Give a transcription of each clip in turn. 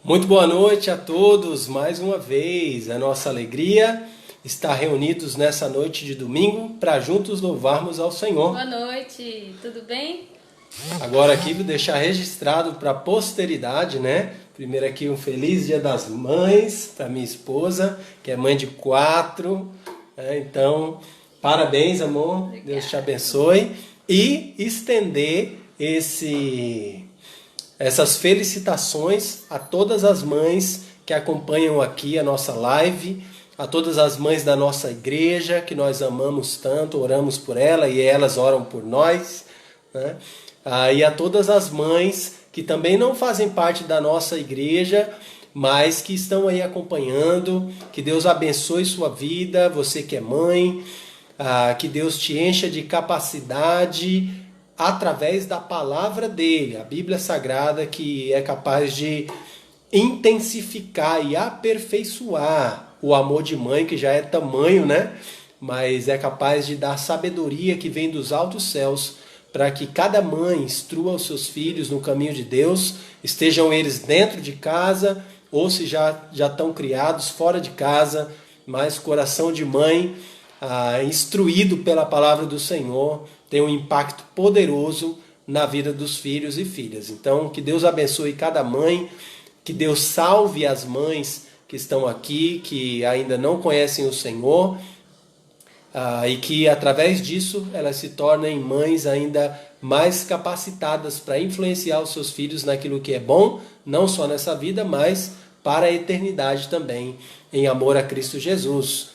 Muito boa noite a todos, mais uma vez. A nossa alegria estar reunidos nessa noite de domingo para juntos louvarmos ao Senhor. Boa noite, tudo bem? Agora aqui vou deixar registrado para a posteridade, né? Primeiro aqui um feliz Dia das Mães para minha esposa, que é mãe de 4. Então, parabéns, amor. Obrigada. Deus te abençoe. E estender essas felicitações a todas as mães que acompanham aqui a nossa live, a todas as mães da nossa igreja, que nós amamos tanto, oramos por ela e elas oram por nós, né? E a todas as mães que também não fazem parte da nossa igreja, mas que estão aí acompanhando. Que Deus abençoe sua vida, você que é mãe, que Deus te encha de capacidade através da palavra dele, a Bíblia Sagrada, que é capaz de intensificar e aperfeiçoar o amor de mãe, que já é tamanho, né? Mas é capaz de dar sabedoria que vem dos altos céus, para que cada mãe instrua os seus filhos no caminho de Deus, estejam eles dentro de casa, ou se já estão criados fora de casa, mas coração de mãe, instruído pela palavra do Senhor, tem um impacto poderoso na vida dos filhos e filhas. Então, que Deus abençoe cada mãe, que Deus salve as mães que estão aqui, que ainda não conhecem o Senhor, e que através disso elas se tornem mães ainda mais capacitadas para influenciar os seus filhos naquilo que é bom, não só nessa vida, mas para a eternidade também, em amor a Cristo Jesus.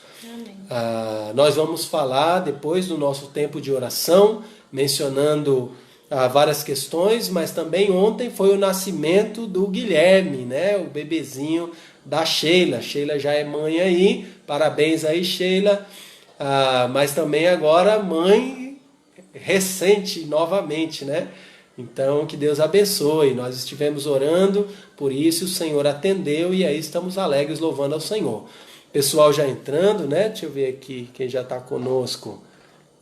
Nós vamos falar depois do nosso tempo de oração, mencionando várias questões, mas também ontem foi o nascimento do Guilherme, né? O bebezinho da Sheila. Sheila já é mãe aí, parabéns aí, Sheila. Mas também agora mãe recente novamente, né? Então que Deus abençoe. Nós estivemos orando por isso, o Senhor atendeu e aí estamos alegres louvando ao Senhor. Pessoal já entrando, né? Deixa eu ver aqui quem já está conosco.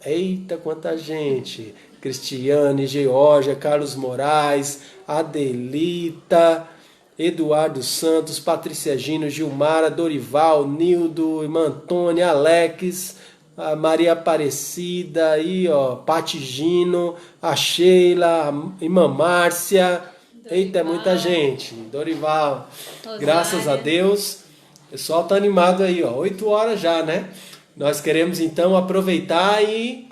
Eita, quanta gente! Cristiane, Georgia, Carlos Moraes, Adelita, Eduardo Santos, Patrícia Gino, Gilmara, Dorival, Nildo, irmã Antônia, Alex, a Maria Aparecida, aí, ó, Pati Gino, a Sheila, a irmã Márcia. Dorival. Eita, é muita gente. Dorival, Rosário. Graças a Deus. O pessoal está animado aí, ó, 8 horas já, né? Nós queremos então aproveitar e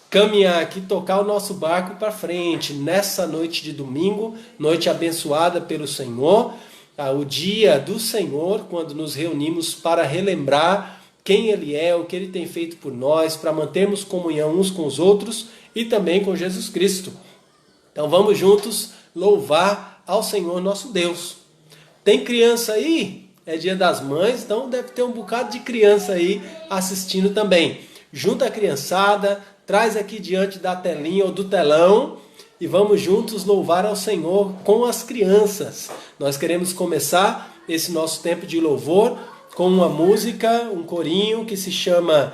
caminhar aqui, tocar o nosso barco para frente, nessa noite de domingo, noite abençoada pelo Senhor, o dia do Senhor, quando nos reunimos para relembrar quem Ele é, o que Ele tem feito por nós, para mantermos comunhão uns com os outros e também com Jesus Cristo. Então vamos juntos louvar ao Senhor nosso Deus. Tem criança aí? É Dia das Mães, então deve ter um bocado de criança aí assistindo também. Junta a criançada, traz aqui diante da telinha ou do telão e vamos juntos louvar ao Senhor com as crianças. Nós queremos começar esse nosso tempo de louvor com uma música, um corinho que se chama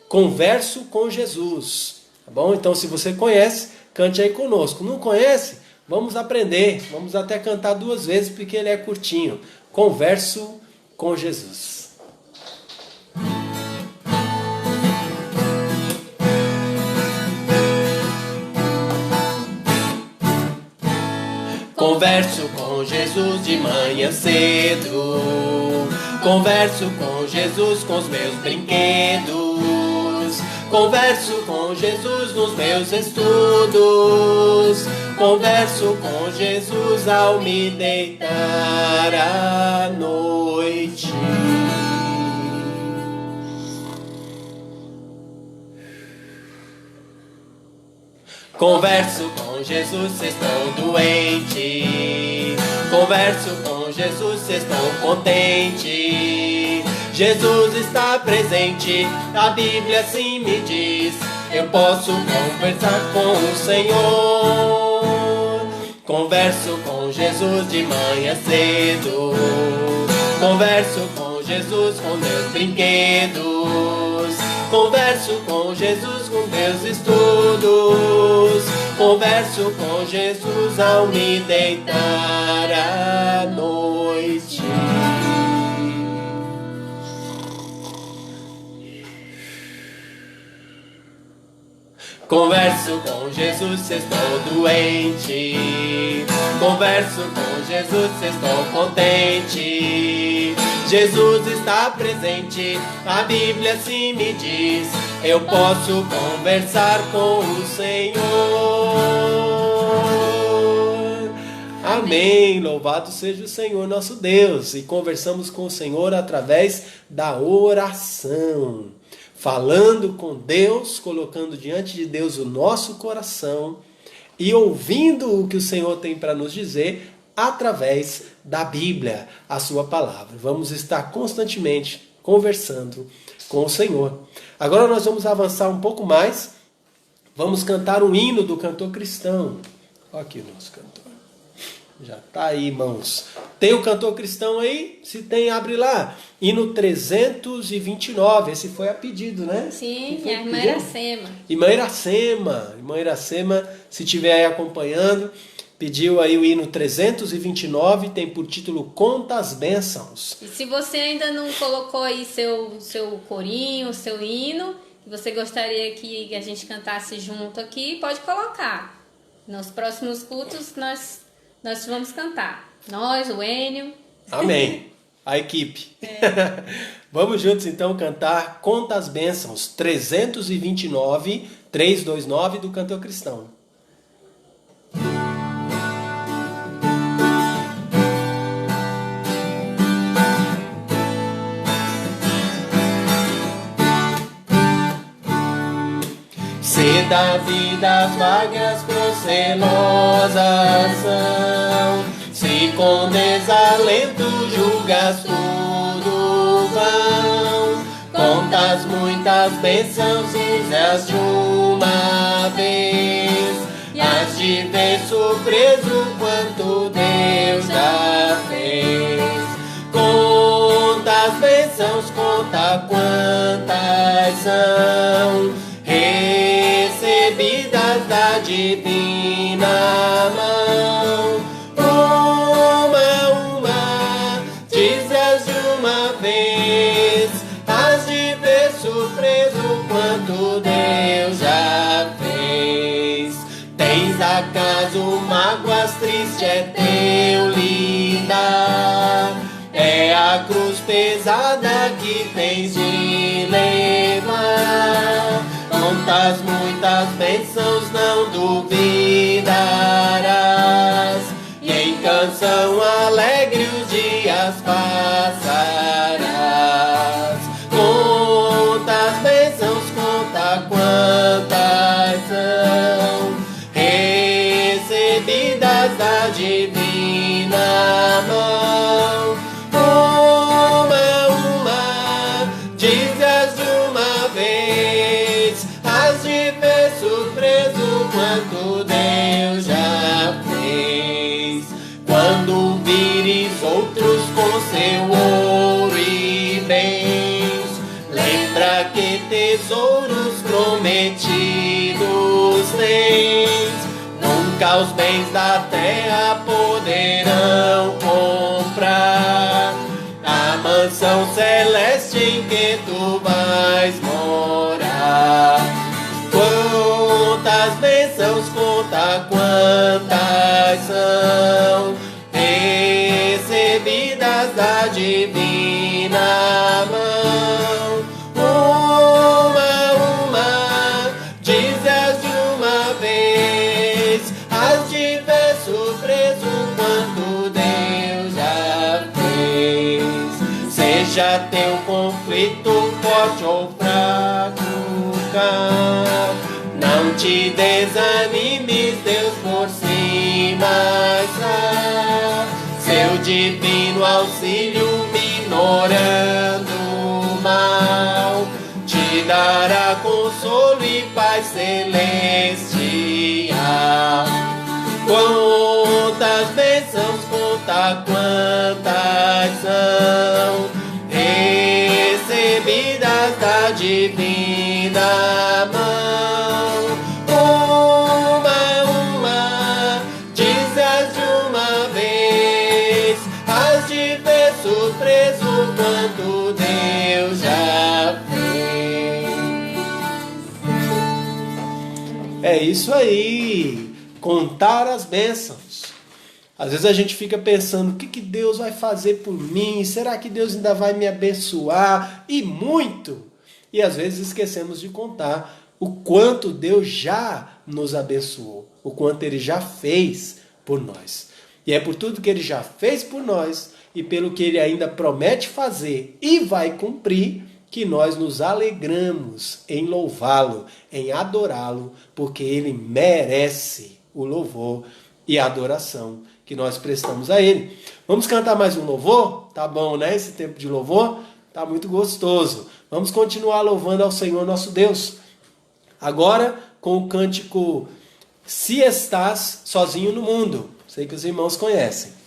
Converso com Jesus. Tá bom? Então se você conhece, cante aí conosco. Não conhece? Vamos aprender. Vamos até cantar 2 vezes porque ele é curtinho. Converso com Jesus. Converso com Jesus de manhã cedo. Converso com Jesus com os meus brinquedos. Converso com Jesus nos meus estudos. Converso com Jesus ao me deitar à noite. Converso com Jesus, cês estão doente. Converso com Jesus, cês estão contente. Jesus está presente, a Bíblia assim me diz. Eu posso conversar com o Senhor. Converso com Jesus de manhã cedo. Converso com Jesus com meus brinquedos. Converso com Jesus com meus estudos. Converso com Jesus ao me deitar à noite. Converso com Jesus se estou doente. Converso com Jesus se estou contente. Jesus está presente, a Bíblia assim me diz. Eu posso conversar com o Senhor. Amém. Louvado seja o Senhor nosso Deus. E conversamos com o Senhor através da oração. Falando com Deus, colocando diante de Deus o nosso coração e ouvindo o que o Senhor tem para nos dizer através da Bíblia, a sua palavra. Vamos estar constantemente conversando com o Senhor. Agora nós vamos avançar um pouco mais. Vamos cantar um hino do cantor cristão. Olha aqui o nosso cantor. Já está aí, irmãos. Tem o cantor cristão aí? Se tem, abre lá. Hino 329. Esse foi a pedido, né? Sim, a irmã Iracema. Irmã Iracema, se estiver aí acompanhando, pediu aí o hino 329, tem por título Conta as Bênçãos. E se você ainda não colocou aí seu corinho, seu hino, que você gostaria que a gente cantasse junto aqui, pode colocar. Nos próximos cultos nós vamos cantar. Nós, o Enio. Amém. A equipe. Vamos juntos então cantar Conta as Bênçãos 329 do cantor cristão. Da vida as vagas procelosas são, se com desalento julgas tudo vão, contas muitas bênçãos e as de uma vez, e has de ver surpreso quanto Deus já fez. Conta as bênçãos, conta quantas são, recebidas da divina mão. Uma, diz-as de uma vez, has de ver surpreso quanto Deus já fez. Tens acaso mágoas, triste é teu lidar, é a cruz pesada que tens de levar. Contas muitas bênçãos não duvidarás, e em canção alegre os dias passarás. Contas bênçãos, conta quantas são, recebidas da divina mão. Uma, diz-as de uma vez, has de ver surpreso quanto Deus já fez. Quando vires outros com seu ouro e bens, lembra que tesouros prometidos tens. Nunca os bens da terra poderão comprar a mansão celeste em que tu vais morar. Quantas bênçãos, conta quantas são, recebidas da divina mão. Uma, diz-as de uma vez, has de ver surpreso quanto Deus já fez. Seja teu conflito forte ou fraco, não te desanimes, Deus por cima está. Seu divino auxílio minorando o mal, te dará consolo e paz celestial. Quantas bênçãos, conta quantas são, recebidas da divina mão. Uma, diz-as de uma vez, has de ver surpreso quanto Deus já fez. isso aí. Contar as bênçãos. Às vezes a gente fica pensando, o que Deus vai fazer por mim? Será que Deus ainda vai me abençoar? E muito! E às vezes esquecemos de contar o quanto Deus já nos abençoou, o quanto Ele já fez por nós. E é por tudo que Ele já fez por nós e pelo que Ele ainda promete fazer e vai cumprir, que nós nos alegramos em louvá-lo, em adorá-lo, porque Ele merece o louvor e a adoração que nós prestamos a Ele. Vamos cantar mais um louvor? Tá bom, né? Esse tempo de louvor tá muito gostoso. Vamos continuar louvando ao Senhor nosso Deus. Agora com o cântico Se Estás Sozinho no Mundo. Sei que os irmãos conhecem.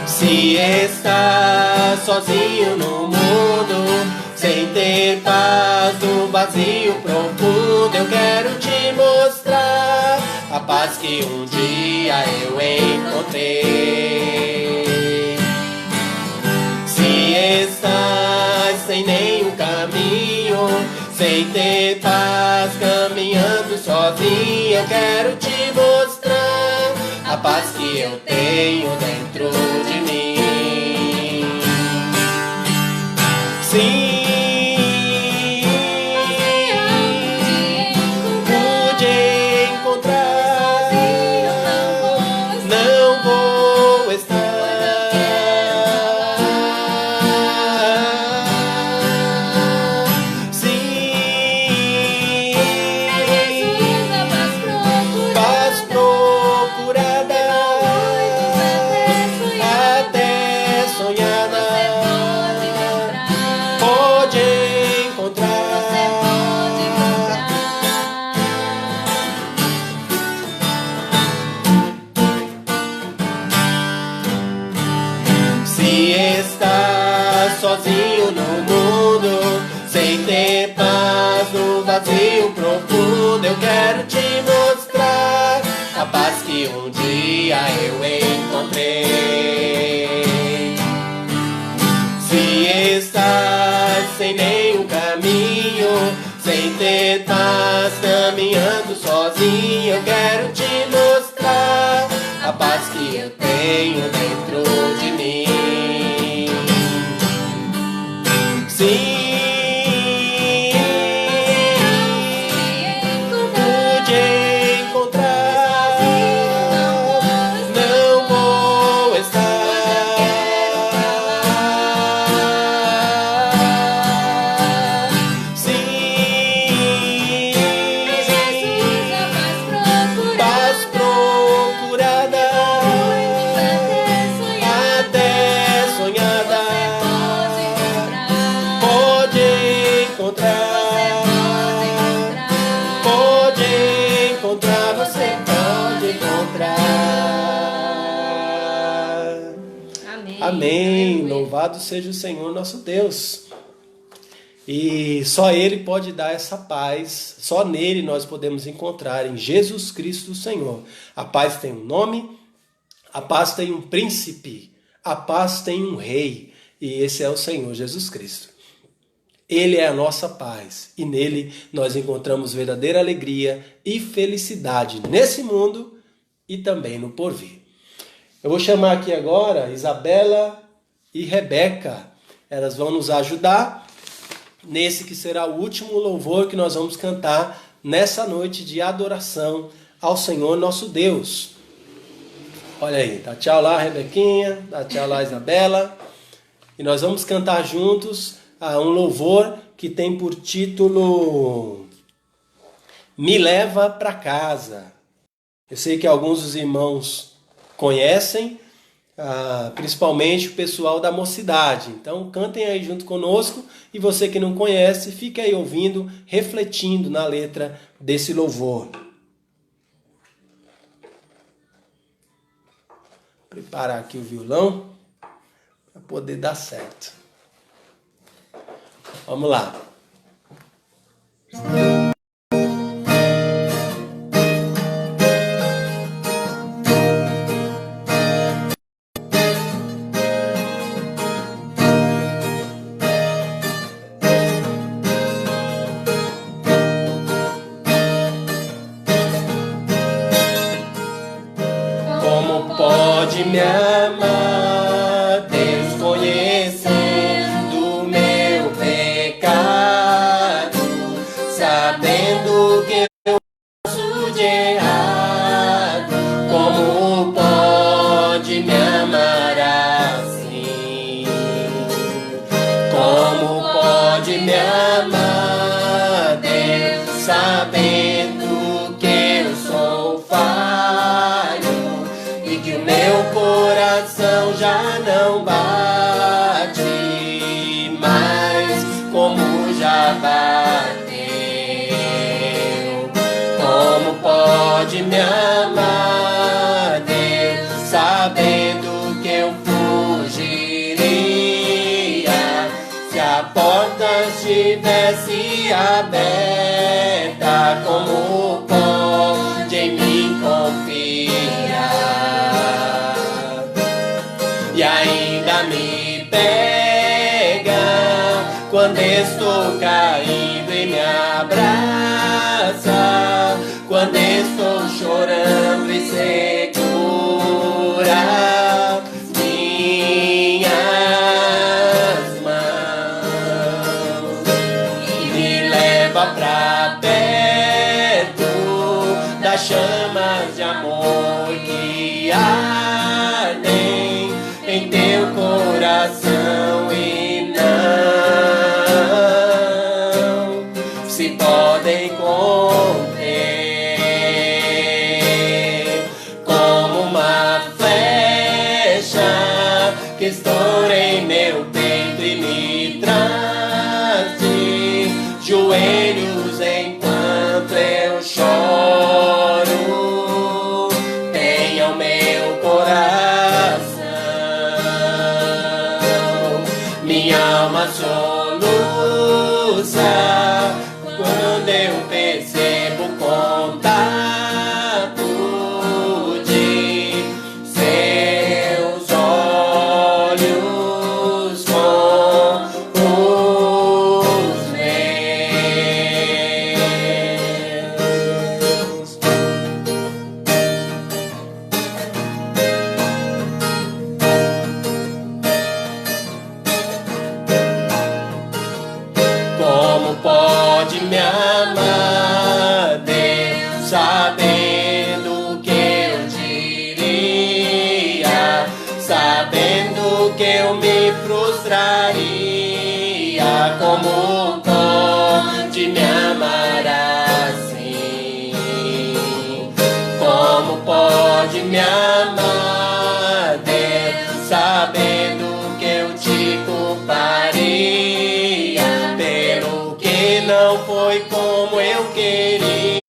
Se estás sozinho no mundo, sem ter paz no vazio profundo, eu quero te mostrar a paz que um dia eu encontrei. Se estás sem nenhum caminho, sem ter paz, caminhando sozinho, eu quero te mostrar a paz que eu tenho dentro de mim. Sim, pude encontrar, não vou estar. Sim, paz procurada, até sonhada, pode encontrar. Se estás sozinho no mundo, sem ter paz no vazio profundo, eu quero te mostrar a paz que um dia eu encontrei. Se estás sem nenhum caminho, sem ter paz, caminhando sozinho, eu quero te mostrar a paz que eu tenho dentro de mim. Sim, pude encontrar, não vou estar. Sim, paz procurada, até sonhada, pode encontrar. Pode encontrar, você pode encontrar. Amém. Amém. Aleluia. Louvado seja o Senhor nosso Deus. E só Ele pode dar essa paz. Só nele nós podemos encontrar, em Jesus Cristo o Senhor. A paz tem um nome, a paz tem um príncipe, a paz tem um rei. E esse é o Senhor Jesus Cristo. Ele é a nossa paz e nele nós encontramos verdadeira alegria e felicidade nesse mundo e também no porvir. Eu vou chamar aqui agora Isabela e Rebeca. Elas vão nos ajudar nesse que será o último louvor que nós vamos cantar nessa noite de adoração ao Senhor nosso Deus. Olha aí, dá tchau lá, Rebequinha, dá tchau lá, Isabela. E nós vamos cantar juntos um louvor que tem por título Me Leva para Casa. Eu sei que alguns dos irmãos conhecem, principalmente o pessoal da mocidade. Então cantem aí junto conosco e você que não conhece, fique aí ouvindo, refletindo na letra desse louvor. Preparar aqui o violão para poder dar certo. Vamos lá. pode me amar, desconhecendo meu pecado, sabendo que eu faço de errado? Como pode me amar assim? Como pode me amar, Deus, sabendo que eu sou falho e que o meu coração já não bate mais como já bateu? Como pode me amar, Deus, sabendo que eu fugiria se a porta estivesse aberta? Como pode em mim confiar e ainda me pega quando estou caído e me abraça, quando estou chorando e segura minhas mãos e me leva pra perto das chamas de amor que ardem em teu coração e não se podem conter, como uma flecha que estoura em meu peito e me traz de joelhos enquanto eu choro. Tenha o meu coração, minha alma soluça quando eu percebo o contato de seus olhos com os meus. Como pode me amar, Deus, sabendo que eu diria, sabendo que eu me frustraria? Como pode me amar assim? Como pode me amar, Deus, sabendo que eu te culparia pelo que não foi como eu queria?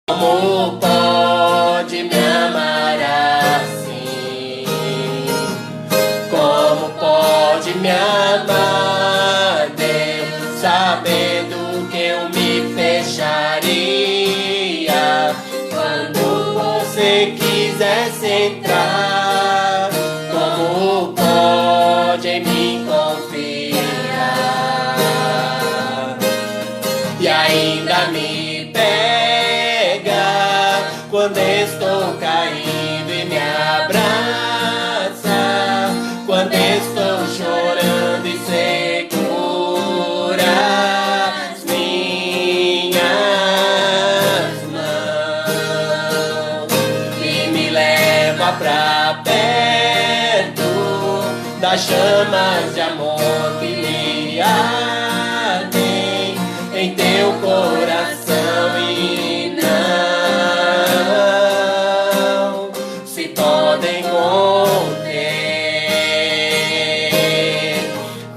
Como pode me amar assim? Como pode me amar, Deus, sabendo que eu me fecharia quando você quisesse entrar? Como pode em mim confiar e ainda me pega quando estou caído e me abraça, quando estou chorando e segura as minhas mãos e me leva pra perto das chamas de amor que me ardem em teu coração e não se podem conter,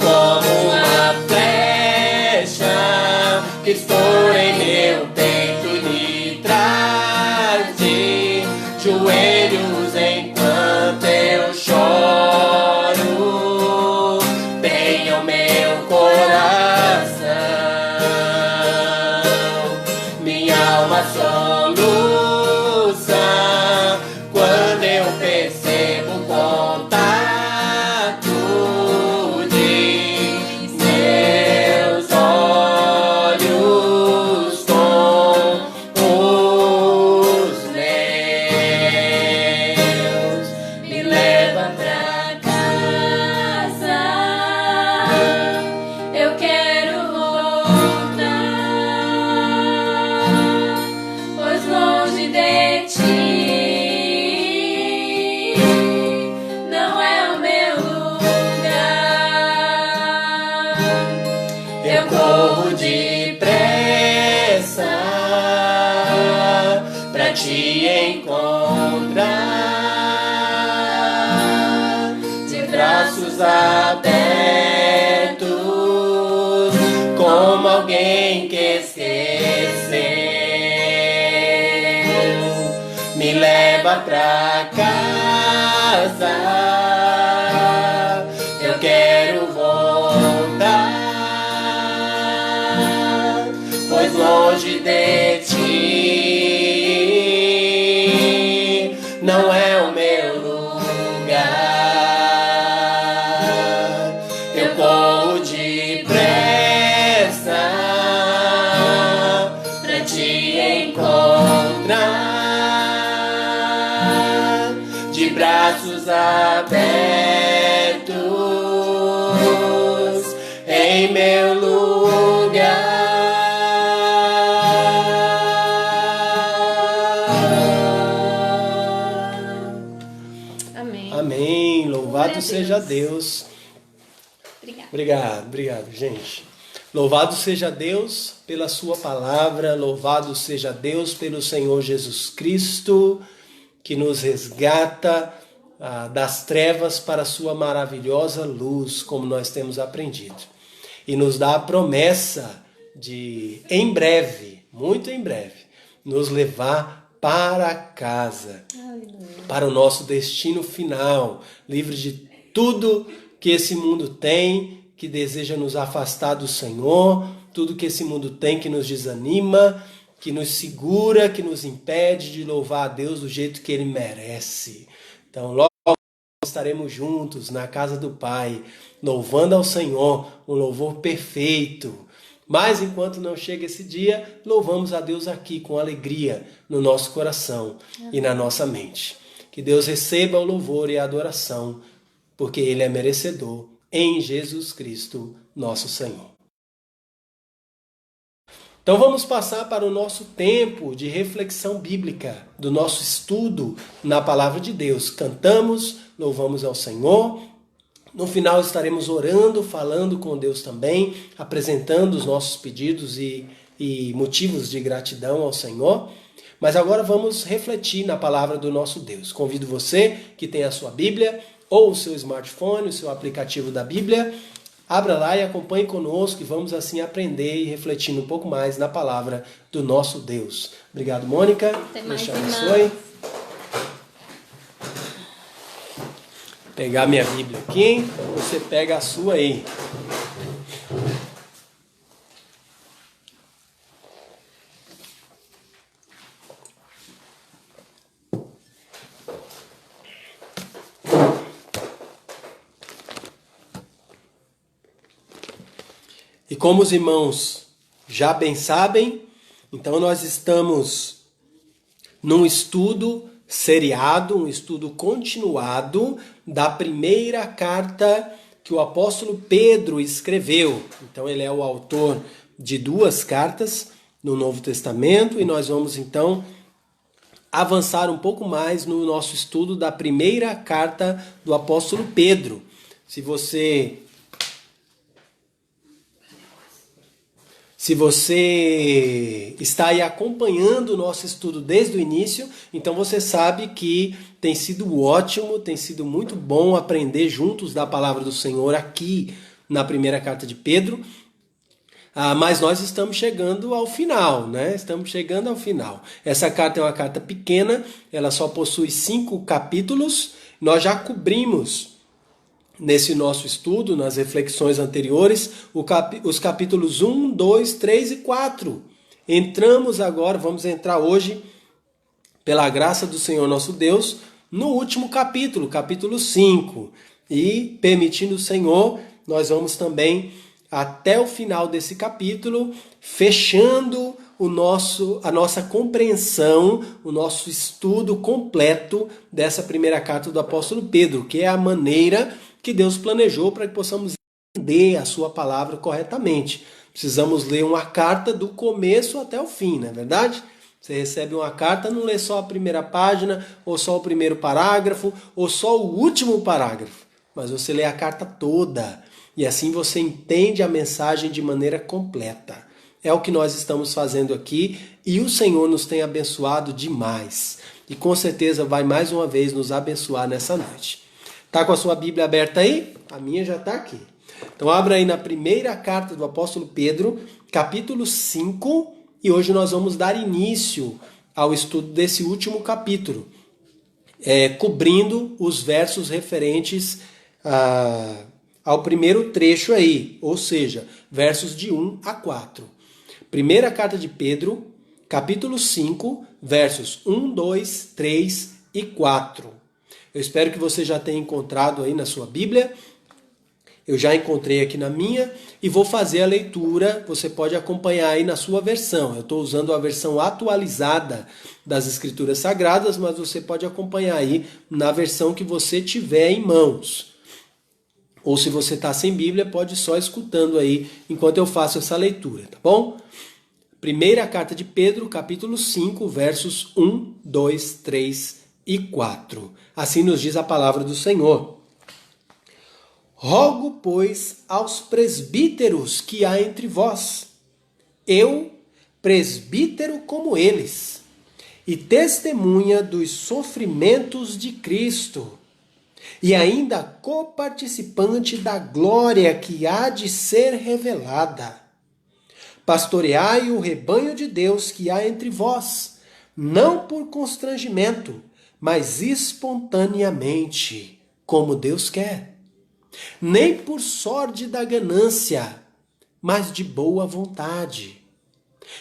como uma flecha que estoura em meu peito e me traz de joelhos enquanto eu choro. Tenha o meu coração, abertos, como alguém que esqueceu. Me leva pra casa, eu quero voltar, pois longe de ti não é o meu lugar. Eu corro depressa pra te encontrar, de braços abertos em meu lugar. Amém. Amém. Louvado Glória a seja Deus. Deus. Obrigada. Obrigado, gente. Louvado seja Deus pela sua palavra, louvado seja Deus pelo Senhor Jesus Cristo, que nos resgata das trevas para a sua maravilhosa luz, como nós temos aprendido. E nos dá a promessa de, em breve, muito em breve, nos levar para casa, para o nosso destino final, livre de tudo que esse mundo tem, que deseja nos afastar do Senhor, tudo que esse mundo tem que nos desanima, que nos segura, que nos impede de louvar a Deus do jeito que Ele merece. Então, logo estaremos juntos na casa do Pai, louvando ao Senhor, um louvor perfeito. Mas enquanto não chega esse dia, louvamos a Deus aqui com alegria no nosso coração e na nossa mente. Que Deus receba o louvor e a adoração, porque Ele é merecedor, em Jesus Cristo, nosso Senhor. Então vamos passar para o nosso tempo de reflexão bíblica, do nosso estudo na Palavra de Deus. Cantamos, louvamos ao Senhor. No final estaremos orando, falando com Deus também, apresentando os nossos pedidos e motivos de gratidão ao Senhor. Mas agora vamos refletir na Palavra do nosso Deus. Convido você que tem a sua Bíblia ou o seu smartphone, o seu aplicativo da Bíblia, abra lá e acompanhe conosco e vamos assim aprender e refletir um pouco mais na palavra do nosso Deus. Obrigado, Mônica. Deus te abençoe. Pegar minha Bíblia aqui, você pega a sua aí. E como os irmãos já bem sabem, então nós estamos num estudo seriado, um estudo continuado da primeira carta que o apóstolo Pedro escreveu. Então ele é o autor de 2 cartas no Novo Testamento e nós vamos então avançar um pouco mais no nosso estudo da primeira carta do apóstolo Pedro. Se você está aí acompanhando o nosso estudo desde o início, então você sabe que tem sido ótimo, tem sido muito bom aprender juntos da palavra do Senhor aqui na primeira carta de Pedro. Mas nós estamos chegando ao final, né? Estamos chegando ao final. Essa carta é uma carta pequena, ela só possui 5 capítulos. Nós já cobrimos nesse nosso estudo, nas reflexões anteriores, os capítulos 1, 2, 3 e 4. Vamos entrar hoje, pela graça do Senhor nosso Deus, no último capítulo, capítulo 5. E, permitindo o Senhor, nós vamos também, até o final desse capítulo, fechando a nossa compreensão, o nosso estudo completo dessa primeira carta do apóstolo Pedro, que é a maneira que Deus planejou para que possamos entender a sua palavra corretamente. Precisamos ler uma carta do começo até o fim, não é verdade? Você recebe uma carta, não lê só a primeira página, ou só o primeiro parágrafo, ou só o último parágrafo, mas você lê a carta toda, e assim você entende a mensagem de maneira completa. É o que nós estamos fazendo aqui, e o Senhor nos tem abençoado demais, e com certeza vai mais uma vez nos abençoar nessa noite. Tá com a sua Bíblia aberta aí? A minha já está aqui. Então abra aí na primeira carta do apóstolo Pedro, capítulo 5, e hoje nós vamos dar início ao estudo desse último capítulo, cobrindo os versos referentes ao primeiro trecho aí, ou seja, versos de 1 a 4. Primeira carta de Pedro, capítulo 5, versos 1, 2, 3 e 4. Eu espero que você já tenha encontrado aí na sua Bíblia. Eu já encontrei aqui na minha e vou fazer a leitura. Você pode acompanhar aí na sua versão. Eu estou usando a versão atualizada das Escrituras Sagradas, mas você pode acompanhar aí na versão que você tiver em mãos. Ou se você está sem Bíblia, pode ir só escutando aí enquanto eu faço essa leitura, tá bom? Primeira carta de Pedro, capítulo 5, versos 1, 2, 3 e 4. Assim nos diz a palavra do Senhor. Rogo, pois, aos presbíteros que há entre vós, eu, presbítero como eles, e testemunha dos sofrimentos de Cristo, e ainda coparticipante da glória que há de ser revelada. Pastoreai o rebanho de Deus que há entre vós, não por constrangimento, mas espontaneamente, como Deus quer. Nem por sórdida ganância, mas de boa vontade.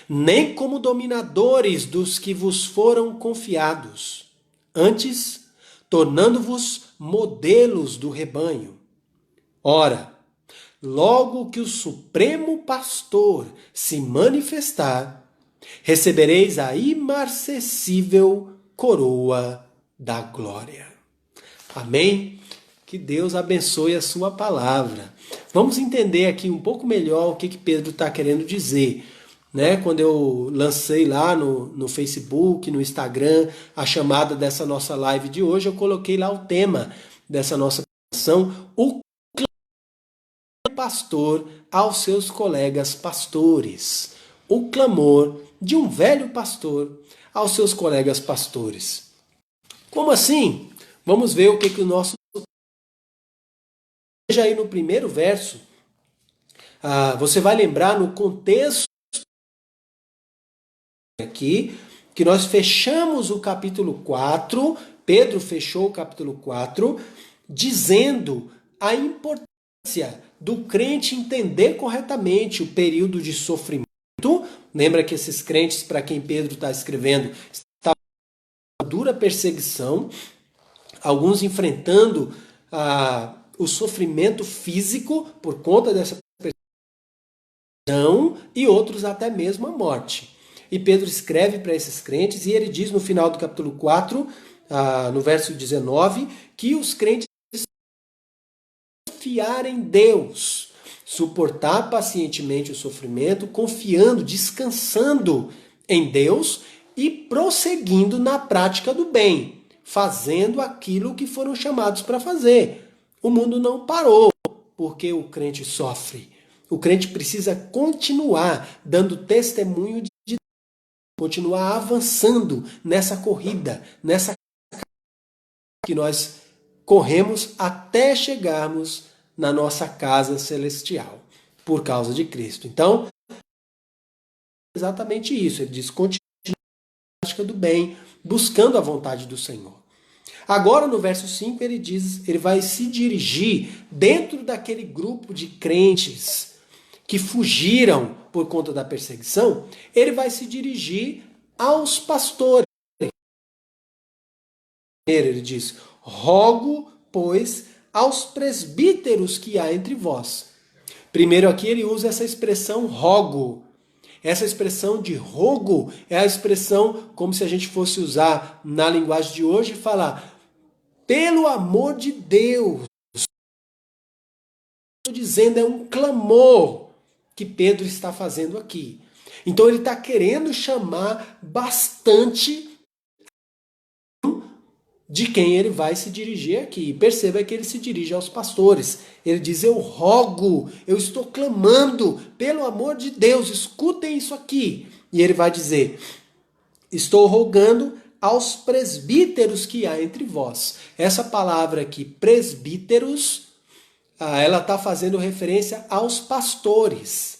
Nem como dominadores dos que vos foram confiados, antes, tornando-vos modelos do rebanho. Ora, logo que o Supremo Pastor se manifestar, recebereis a imarcessível coroa da glória. Amém? Que Deus abençoe a sua palavra. Vamos entender aqui um pouco melhor o que Pedro está querendo dizer. Quando eu lancei lá no Facebook, no Instagram, a chamada dessa nossa live de hoje, eu coloquei lá o tema dessa nossa pregação, o pastor aos seus colegas pastores. O clamor de um velho pastor aos seus colegas pastores. Como assim? Vamos ver o que o nosso... Veja aí no primeiro verso, você vai lembrar no contexto aqui, que nós fechamos o capítulo 4, Pedro fechou o capítulo 4, dizendo a importância do crente entender corretamente o período de sofrimento. Lembra que esses crentes, para quem Pedro está escrevendo, estavam em dura perseguição, alguns enfrentando o sofrimento físico por conta dessa perseguição e outros até mesmo a morte. E Pedro escreve para esses crentes e ele diz no final do capítulo 4, no verso 19, que os crentes confiar em Deus, suportar pacientemente o sofrimento, confiando, descansando em Deus e prosseguindo na prática do bem, fazendo aquilo que foram chamados para fazer. O mundo não parou porque o crente sofre. O crente precisa continuar dando testemunho de Deus, continuar avançando nessa corrida, nessa que nós corremos até chegarmos na nossa casa celestial, por causa de Cristo. Então, exatamente isso. Ele diz, continue na prática do bem, buscando a vontade do Senhor. Agora, no verso 5, ele diz, ele vai se dirigir dentro daquele grupo de crentes que fugiram por conta da perseguição, ele vai se dirigir aos pastores. Ele diz, rogo, pois, aos presbíteros que há entre vós. Primeiro aqui ele usa essa expressão rogo. Essa expressão de rogo é a expressão como se a gente fosse usar na linguagem de hoje e falar, pelo amor de Deus. Estou dizendo, é um clamor que Pedro está fazendo aqui. Então ele está querendo chamar bastante de quem ele vai se dirigir aqui. Perceba que ele se dirige aos pastores. Ele diz, eu rogo, eu estou clamando, pelo amor de Deus, escutem isso aqui. E ele vai dizer, estou rogando aos presbíteros que há entre vós. Essa palavra aqui, presbíteros, ela está fazendo referência aos pastores.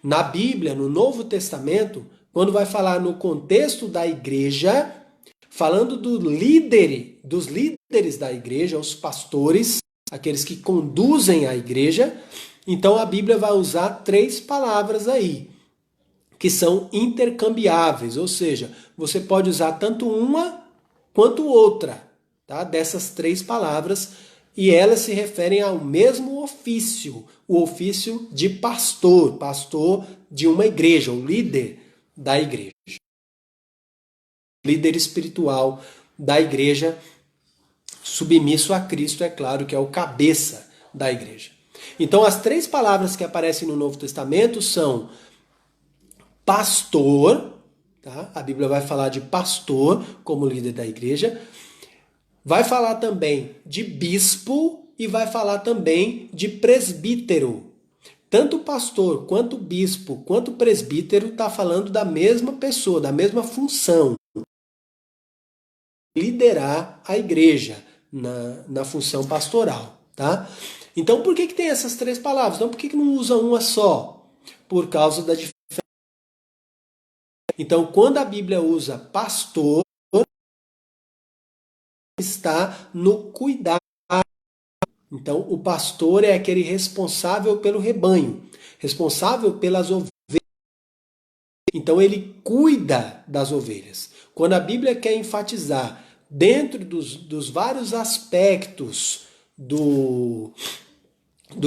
Na Bíblia, no Novo Testamento, quando vai falar no contexto da igreja, falando dos líderes da igreja, os pastores, aqueles que conduzem a igreja, então a Bíblia vai usar 3 palavras aí, que são intercambiáveis, ou seja, você pode usar tanto uma quanto outra, tá? Dessas 3 palavras, e elas se referem ao mesmo ofício, o ofício de pastor, pastor de uma igreja, o líder da igreja. Líder espiritual da igreja, submisso a Cristo, é claro, que é o cabeça da igreja. Então, as 3 palavras que aparecem no Novo Testamento são pastor, tá? A Bíblia vai falar de pastor como líder da igreja, vai falar também de bispo e vai falar também de presbítero. Tanto pastor, quanto bispo, quanto presbítero está falando da mesma pessoa, da mesma função. Liderar a igreja na função pastoral, tá? Então, por que tem essas 3 palavras? Então, por que não usa uma só? Por causa da diferença. Então, quando a Bíblia usa pastor, está no cuidado. Então, o pastor é aquele responsável pelo rebanho, responsável pelas ovelhas. Então, ele cuida das ovelhas. Quando a Bíblia quer enfatizar, dentro dos vários aspectos do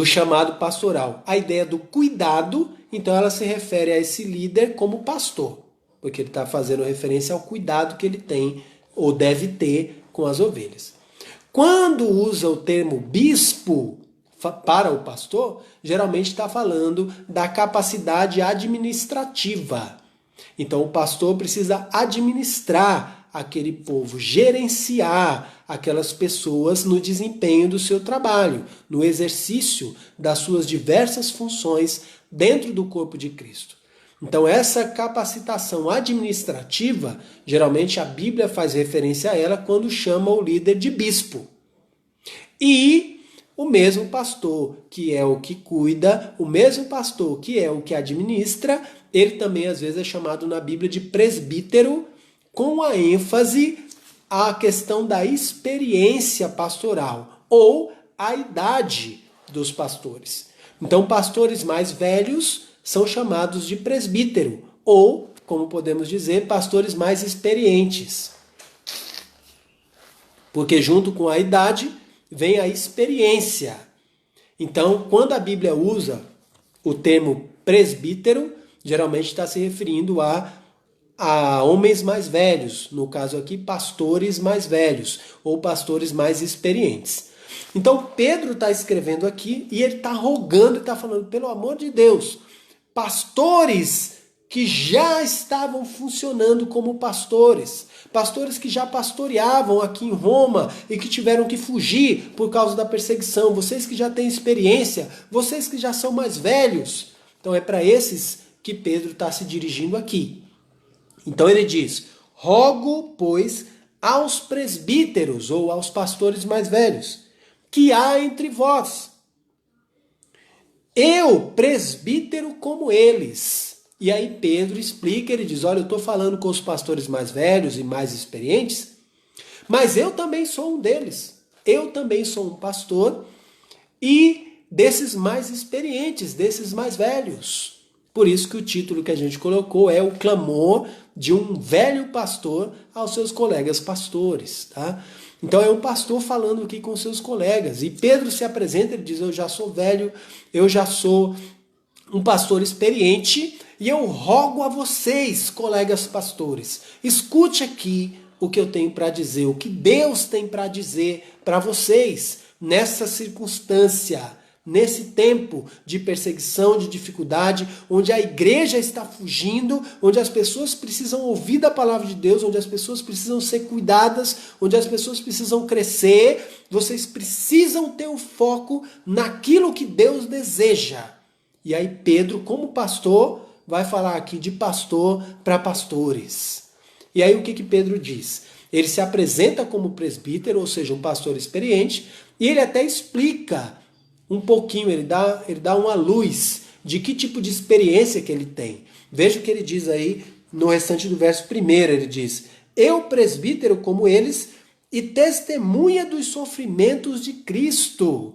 chamado pastoral, a ideia do cuidado, então ela se refere a esse líder como pastor, porque ele está fazendo referência ao cuidado que ele tem ou deve ter com as ovelhas. Quando usa o termo bispo para o pastor, geralmente está falando da capacidade administrativa. Então o pastor precisa administrar aquele povo, gerenciar aquelas pessoas no desempenho do seu trabalho, no exercício das suas diversas funções dentro do corpo de Cristo. Então essa capacitação administrativa, geralmente a Bíblia faz referência a ela quando chama o líder de bispo. E o mesmo pastor que é o que cuida, o mesmo pastor que é o que administra, ele também às vezes é chamado na Bíblia de presbítero, com a ênfase à questão da experiência pastoral ou a idade dos pastores. Então, pastores mais velhos são chamados de presbítero ou, como podemos dizer, pastores mais experientes. Porque junto com a idade vem a experiência. Então, quando a Bíblia usa o termo presbítero, geralmente está se referindo a homens mais velhos, no caso aqui, pastores mais velhos ou pastores mais experientes. Então, Pedro está escrevendo aqui e ele está rogando e está falando, pelo amor de Deus, pastores que já estavam funcionando como pastores, pastores que já pastoreavam aqui em Roma e que tiveram que fugir por causa da perseguição, vocês que já têm experiência, vocês que já são mais velhos. Então é para esses que Pedro está se dirigindo aqui. Então ele diz, rogo, pois, aos presbíteros ou aos pastores mais velhos, que há entre vós. Eu, presbítero como eles. E aí Pedro explica, ele diz, olha, eu estou falando com os pastores mais velhos e mais experientes, mas eu também sou um deles. Eu também sou um pastor e desses mais experientes, desses mais velhos. Por isso que o título que a gente colocou é o clamor de um velho pastor aos seus colegas pastores, tá? Então é um pastor falando aqui com seus colegas. E Pedro se apresenta, ele diz, eu já sou velho, eu já sou um pastor experiente e eu rogo a vocês, colegas pastores, escute aqui o que eu tenho para dizer, o que Deus tem para dizer para vocês nessa circunstância, nesse tempo de perseguição, de dificuldade, onde a igreja está fugindo, onde as pessoas precisam ouvir da palavra de Deus, onde as pessoas precisam ser cuidadas, onde as pessoas precisam crescer, vocês precisam ter o foco naquilo que Deus deseja. E aí Pedro, como pastor, vai falar aqui de pastor para pastores. E aí o que Pedro diz? Ele se apresenta como presbítero, ou seja, um pastor experiente, e ele até explica um pouquinho, ele dá uma luz de que tipo de experiência que ele tem. Veja o que ele diz aí no restante do verso primeiro, ele diz: eu, presbítero como eles, e testemunha dos sofrimentos de Cristo.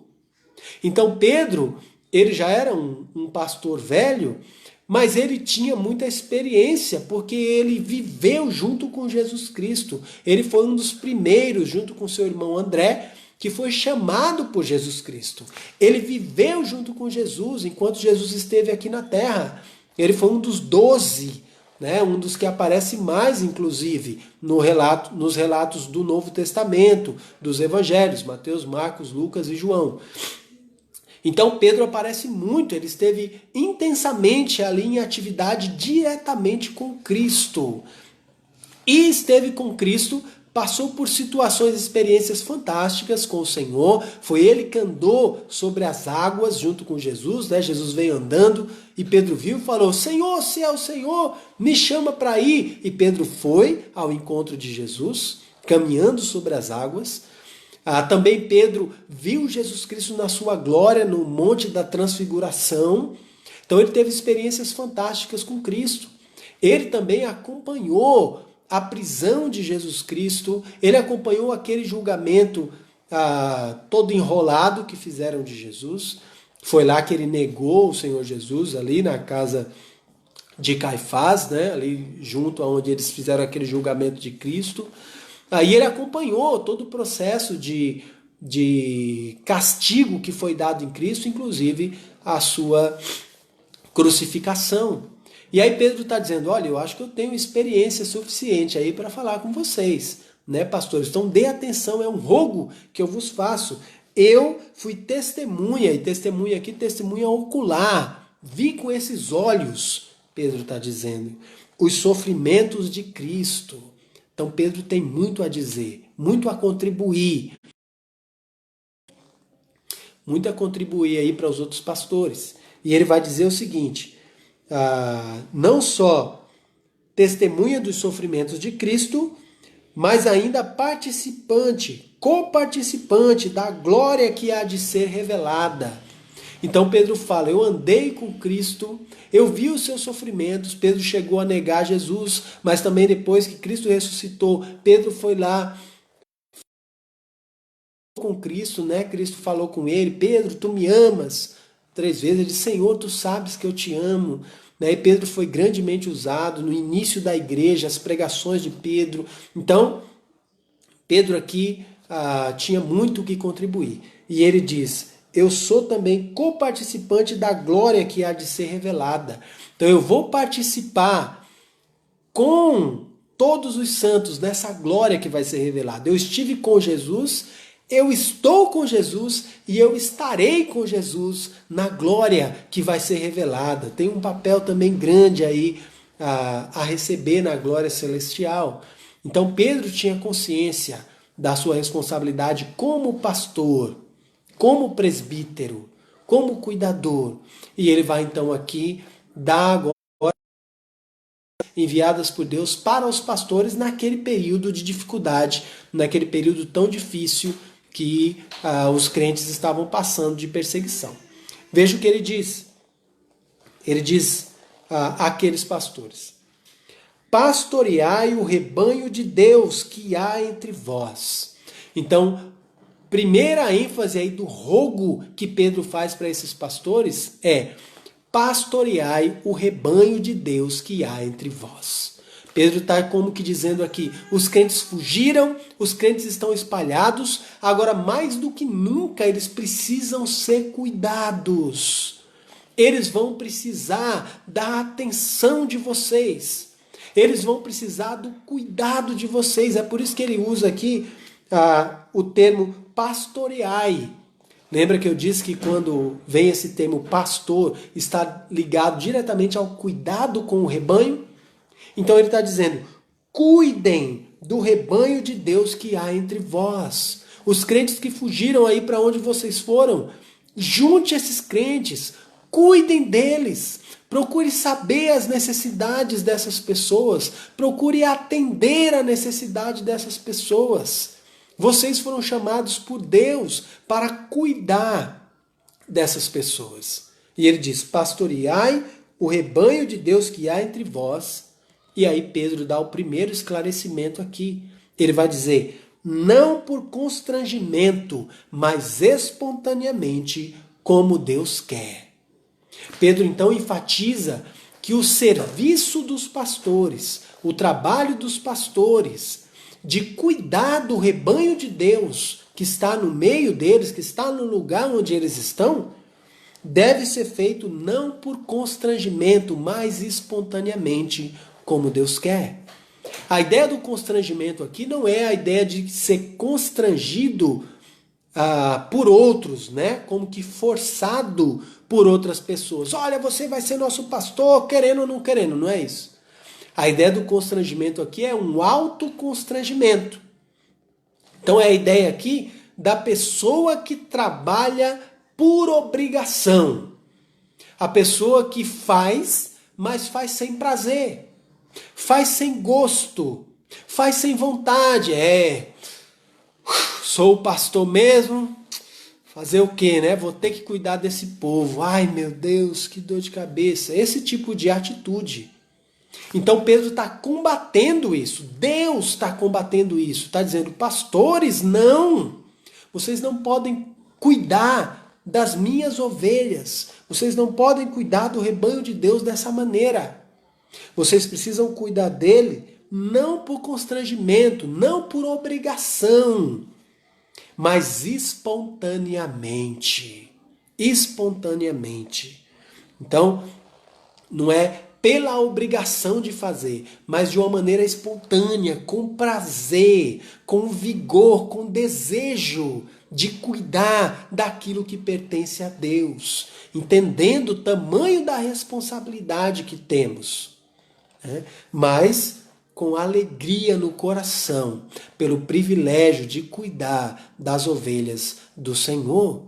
Então Pedro, ele já era um pastor velho, mas ele tinha muita experiência, porque ele viveu junto com Jesus Cristo. Ele foi um dos primeiros, junto com seu irmão André, que foi chamado por Jesus Cristo. Ele viveu junto com Jesus enquanto Jesus esteve aqui na terra. Ele foi um dos 12, né? Um dos que aparece mais, inclusive, nos relatos do Novo Testamento, dos Evangelhos, Mateus, Marcos, Lucas e João. Então Pedro aparece muito, ele esteve intensamente ali em atividade diretamente com Cristo. E esteve com Cristo, passou por situações, experiências fantásticas com o Senhor. Foi ele que andou sobre as águas junto com Jesus, né? Jesus veio andando e Pedro viu e falou: Senhor, se é o Senhor, me chama para ir. E Pedro foi ao encontro de Jesus, caminhando sobre as águas. Também Pedro viu Jesus Cristo na sua glória no Monte da Transfiguração. Então ele teve experiências fantásticas com Cristo. Ele também acompanhou a prisão de Jesus Cristo, ele acompanhou aquele julgamento todo enrolado que fizeram de Jesus. Foi lá que ele negou o Senhor Jesus, ali na casa de Caifás, né? Ali junto aonde eles fizeram aquele julgamento de Cristo. Aí ele acompanhou todo o processo de castigo que foi dado em Cristo, inclusive a sua crucificação. E aí Pedro está dizendo: olha, eu acho que eu tenho experiência suficiente aí para falar com vocês, né, pastores? Então dê atenção, é um rogo que eu vos faço. Eu fui testemunha, e testemunha aqui, testemunha ocular. Vi com esses olhos, Pedro está dizendo, os sofrimentos de Cristo. Então Pedro tem muito a dizer, muito a contribuir. Muito a contribuir aí para os outros pastores. E ele vai dizer o seguinte: não só testemunha dos sofrimentos de Cristo, mas ainda participante, coparticipante da glória que há de ser revelada. Então Pedro fala: eu andei com Cristo, eu vi os seus sofrimentos. Pedro chegou a negar Jesus, mas também depois que Cristo ressuscitou, Pedro foi lá com Cristo, né? Cristo falou com ele: Pedro, tu me amas? 3 vezes ele disse: Senhor, tu sabes que eu te amo. E Pedro foi grandemente usado no início da igreja, as pregações de Pedro. Então, Pedro aqui tinha muito o que contribuir. E ele diz: eu sou também coparticipante da glória que há de ser revelada. Então eu vou participar com todos os santos nessa glória que vai ser revelada. Eu estive com Jesus, eu estou com Jesus e eu estarei com Jesus na glória que vai ser revelada. Tem um papel também grande aí a receber na glória celestial. Então Pedro tinha consciência da sua responsabilidade como pastor, como presbítero, como cuidador. E ele vai então aqui dar agora enviadas por Deus para os pastores naquele período de dificuldade, naquele período tão difícil que os crentes estavam passando de perseguição. Veja o que ele diz. Ele diz àqueles pastores: pastoreai o rebanho de Deus que há entre vós. Então, primeira ênfase aí do rogo que Pedro faz para esses pastores é: pastoreai o rebanho de Deus que há entre vós. Pedro está como que dizendo aqui: os crentes fugiram, os crentes estão espalhados, agora mais do que nunca eles precisam ser cuidados. Eles vão precisar da atenção de vocês. Eles vão precisar do cuidado de vocês. É por isso que ele usa aqui o termo pastoreai. Lembra que eu disse que quando vem esse termo pastor, está ligado diretamente ao cuidado com o rebanho? Então ele está dizendo: cuidem do rebanho de Deus que há entre vós. Os crentes que fugiram aí para onde vocês foram, junte esses crentes, Cuidem deles. Procure saber as necessidades dessas pessoas. Procure atender a necessidade dessas pessoas. Vocês foram chamados por Deus para cuidar dessas pessoas. E ele diz, pastoreai o rebanho de Deus que há entre vós. E aí Pedro dá o primeiro esclarecimento aqui. Ele vai dizer, não por constrangimento, mas espontaneamente, como Deus quer. Pedro então enfatiza que o serviço dos pastores, o trabalho dos pastores, de cuidar do rebanho de Deus que está no meio deles, que está no lugar onde eles estão, deve ser feito não por constrangimento, mas espontaneamente, como Deus quer. A ideia do constrangimento aqui não é a ideia de ser constrangido por outros, né? Como que forçado por outras pessoas. Olha, você vai ser nosso pastor, querendo ou não querendo, não é isso? A ideia do constrangimento aqui é um autoconstrangimento. Então é a ideia aqui da pessoa que trabalha por obrigação. A pessoa que faz, mas faz sem prazer. Faz sem gosto. Faz sem vontade. Sou o pastor mesmo. Fazer o quê, né? Vou ter que cuidar desse povo. Ai, meu Deus, que dor de cabeça. Esse tipo de atitude. Então Pedro está combatendo isso. Deus está combatendo isso. Está dizendo, pastores, não. Vocês não podem cuidar das minhas ovelhas. Vocês não podem cuidar do rebanho de Deus dessa maneira. Vocês precisam cuidar dele não por constrangimento, não por obrigação, mas espontaneamente. Espontaneamente. Então, não é pela obrigação de fazer, mas de uma maneira espontânea, com prazer, com vigor, com desejo de cuidar daquilo que pertence a Deus, entendendo o tamanho da responsabilidade que temos, né? Mas com alegria no coração, pelo privilégio de cuidar das ovelhas do Senhor.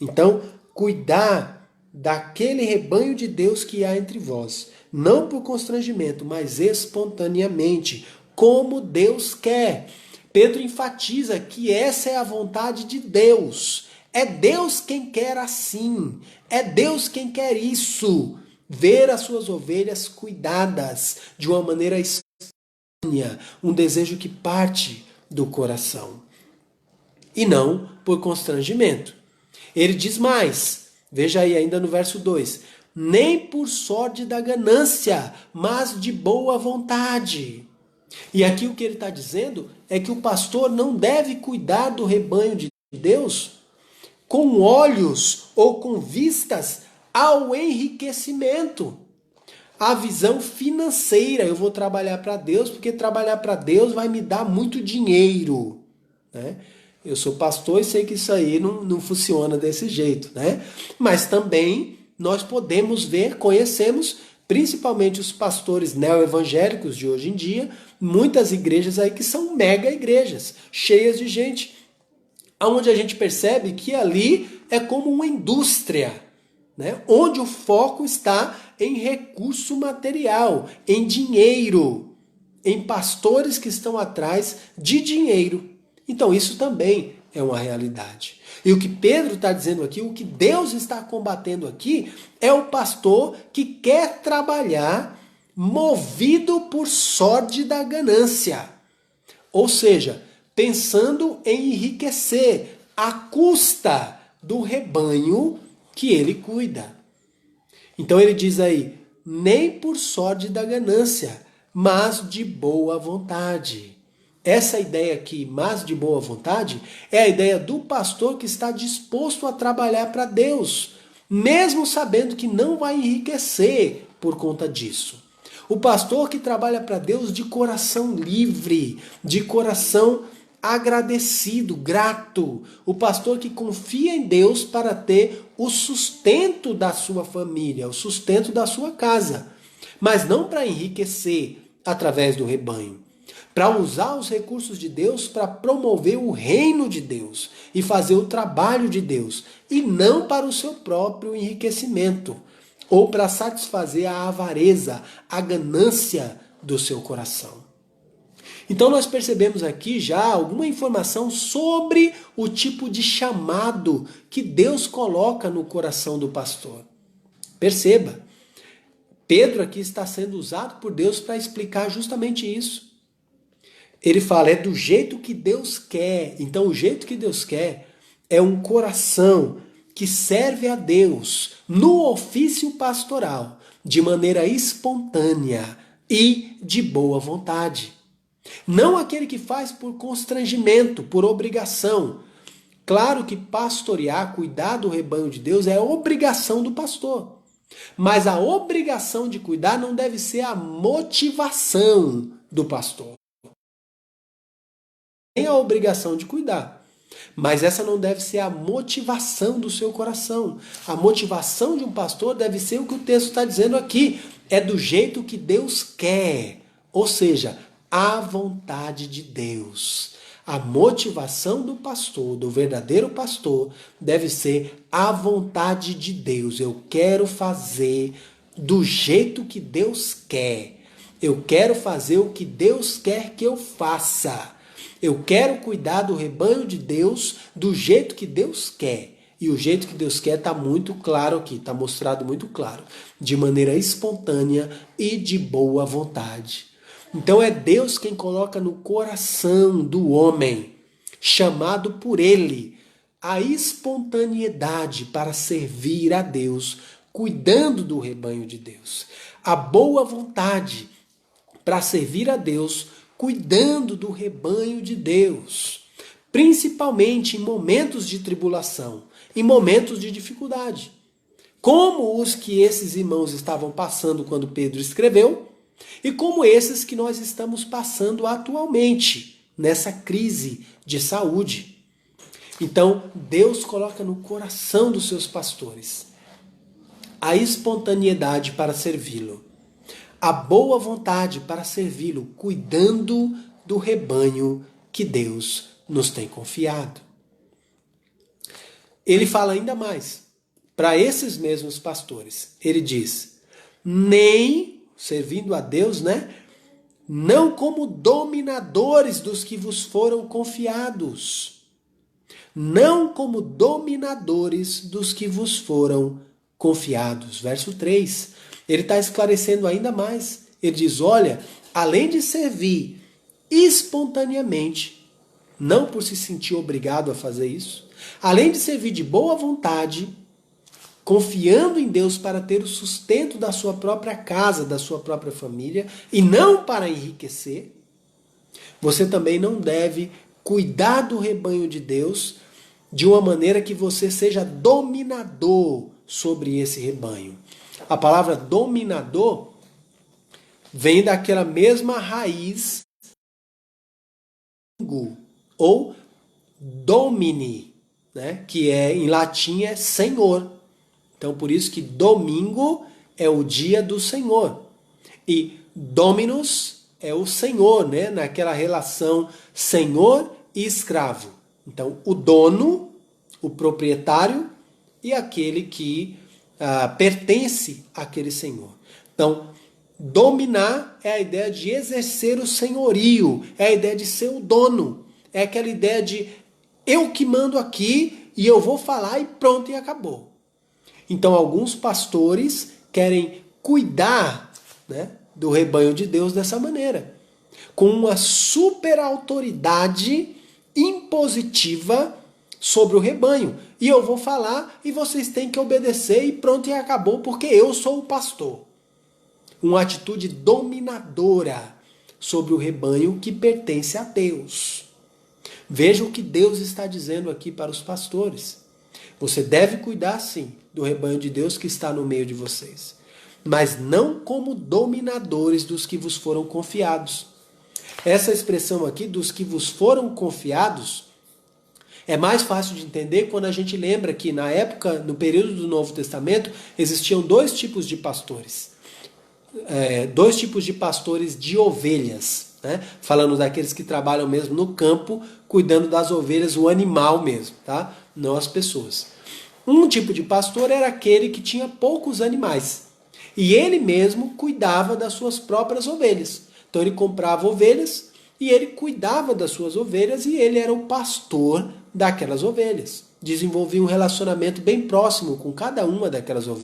Então, cuidar daquele rebanho de Deus que há entre vós, não por constrangimento, mas espontaneamente, como Deus quer. Pedro enfatiza que essa é a vontade de Deus. É Deus quem quer assim. É Deus quem quer isso. Ver as suas ovelhas cuidadas de uma maneira espontânea, um desejo que parte do coração. E não por constrangimento. Ele diz mais, veja aí ainda no verso 2, nem por sorte da ganância, mas de boa vontade. E aqui o que ele está dizendo é que o pastor não deve cuidar do rebanho de Deus com olhos ou com vistas ao enriquecimento. A visão financeira, eu vou trabalhar para Deus, porque trabalhar para Deus vai me dar muito dinheiro, né? Eu sou pastor e sei que isso aí não funciona desse jeito, né? Mas também nós podemos ver, conhecemos, principalmente os pastores neoevangélicos de hoje em dia, muitas igrejas aí que são mega igrejas, cheias de gente, onde a gente percebe que ali é como uma indústria, né? Onde o foco está em recurso material, em dinheiro, em pastores que estão atrás de dinheiro. Então isso também é uma realidade. E o que Pedro está dizendo aqui, o que Deus está combatendo aqui, é o pastor que quer trabalhar movido por sorte da ganância. Ou seja, pensando em enriquecer à custa do rebanho que ele cuida. Então ele diz aí, nem por sorte da ganância, mas de boa vontade. Essa ideia aqui, mas de boa vontade, é a ideia do pastor que está disposto a trabalhar para Deus, mesmo sabendo que não vai enriquecer por conta disso. O pastor que trabalha para Deus de coração livre, de coração agradecido, grato. O pastor que confia em Deus para ter o sustento da sua família, o sustento da sua casa, mas não para enriquecer através do rebanho. para usar os recursos de Deus para promover o reino de Deus e fazer o trabalho de Deus, e não para o seu próprio enriquecimento, ou para satisfazer a avareza, a ganância do seu coração. Então nós percebemos aqui já alguma informação sobre o tipo de chamado que Deus coloca no coração do pastor. Perceba, Pedro aqui está sendo usado por Deus para explicar justamente isso. Ele fala, é do jeito que Deus quer. Então o jeito que Deus quer é um coração que serve a Deus no ofício pastoral, de maneira espontânea e de boa vontade. Não aquele que faz por constrangimento, por obrigação. Claro que pastorear, cuidar do rebanho de Deus é obrigação do pastor. Mas a obrigação de cuidar não deve ser a motivação do pastor. Tem a obrigação de cuidar, mas essa não deve ser a motivação do seu coração. A motivação de um pastor deve ser o que o texto está dizendo aqui. É do jeito que Deus quer, ou seja, a vontade de Deus. A motivação do pastor, do verdadeiro pastor, deve ser a vontade de Deus. Eu quero fazer do jeito que Deus quer. Eu quero fazer o que Deus quer que eu faça. Eu quero cuidar do rebanho de Deus do jeito que Deus quer. E o jeito que Deus quer está muito claro aqui, está mostrado muito claro. De maneira espontânea e de boa vontade. Então é Deus quem coloca no coração do homem, chamado por Ele, a espontaneidade para servir a Deus, cuidando do rebanho de Deus. A boa vontade para servir a Deus, cuidando do rebanho de Deus, principalmente em momentos de tribulação, em momentos de dificuldade, como os que esses irmãos estavam passando quando Pedro escreveu, e como esses que nós estamos passando atualmente, nessa crise de saúde. Então, Deus coloca no coração dos seus pastores a espontaneidade para servi-lo, a boa vontade para servi-lo, cuidando do rebanho que Deus nos tem confiado. Ele fala ainda mais, para esses mesmos pastores, ele diz, nem, servindo a Deus, não como dominadores dos que vos foram confiados. Não como dominadores dos que vos foram confiados. Verso 3. Ele está esclarecendo ainda mais. Ele diz, olha, além de servir espontaneamente, não por se sentir obrigado a fazer isso, além de servir de boa vontade, confiando em Deus para ter o sustento da sua própria casa, da sua própria família, e não para enriquecer, você também não deve cuidar do rebanho de Deus de uma maneira que você seja dominador sobre esse rebanho. A palavra dominador vem daquela mesma raiz ou domini, que em latim é senhor. Então, por isso que domingo é o dia do Senhor. E dominus é o Senhor, naquela relação senhor e escravo. Então, o dono, o proprietário e aquele que pertence àquele senhor. Então, dominar é a ideia de exercer o senhorio, é a ideia de ser o dono. É aquela ideia de eu que mando aqui e eu vou falar e pronto, e acabou. Então, alguns pastores querem cuidar do rebanho de Deus dessa maneira, com uma super autoridade impositiva sobre o rebanho. E eu vou falar e vocês têm que obedecer e pronto, e acabou, porque eu sou o pastor. Uma atitude dominadora sobre o rebanho que pertence a Deus. Veja o que Deus está dizendo aqui para os pastores. Você deve cuidar, sim, do rebanho de Deus que está no meio de vocês, mas não como dominadores dos que vos foram confiados. Essa expressão aqui, dos que vos foram confiados, é mais fácil de entender quando a gente lembra que na época, no período do Novo Testamento, existiam dois tipos de pastores. Dois tipos de pastores de ovelhas. né? Falando daqueles que trabalham mesmo no campo, cuidando das ovelhas, o animal mesmo, tá? Não as pessoas. Um tipo de pastor era aquele que tinha poucos animais. E ele mesmo cuidava das suas próprias ovelhas. Então ele comprava ovelhas e ele cuidava das suas ovelhas e ele era o pastor daquelas ovelhas. Desenvolvia um relacionamento bem próximo com cada uma daquelas ovelhas.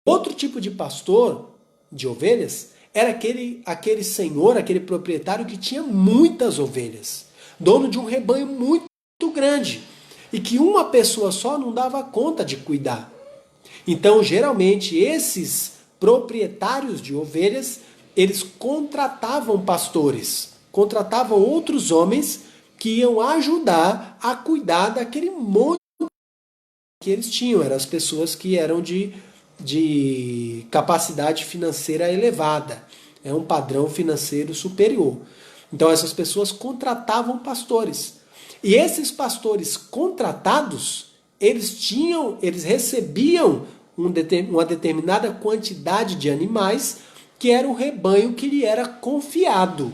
Outro tipo de pastor de ovelhas era aquele senhor, aquele proprietário que tinha muitas ovelhas, dono de um rebanho muito grande e que uma pessoa só não dava conta de cuidar. Então, geralmente, esses proprietários de ovelhas, eles contratavam pastores, contratavam outros homens que iam ajudar a cuidar daquele monte que eles tinham. Eram as pessoas que eram de capacidade financeira elevada, é um padrão financeiro superior. Então essas pessoas contratavam pastores. E esses pastores contratados, eles recebiam uma determinada quantidade de animais que era o rebanho que lhe era confiado.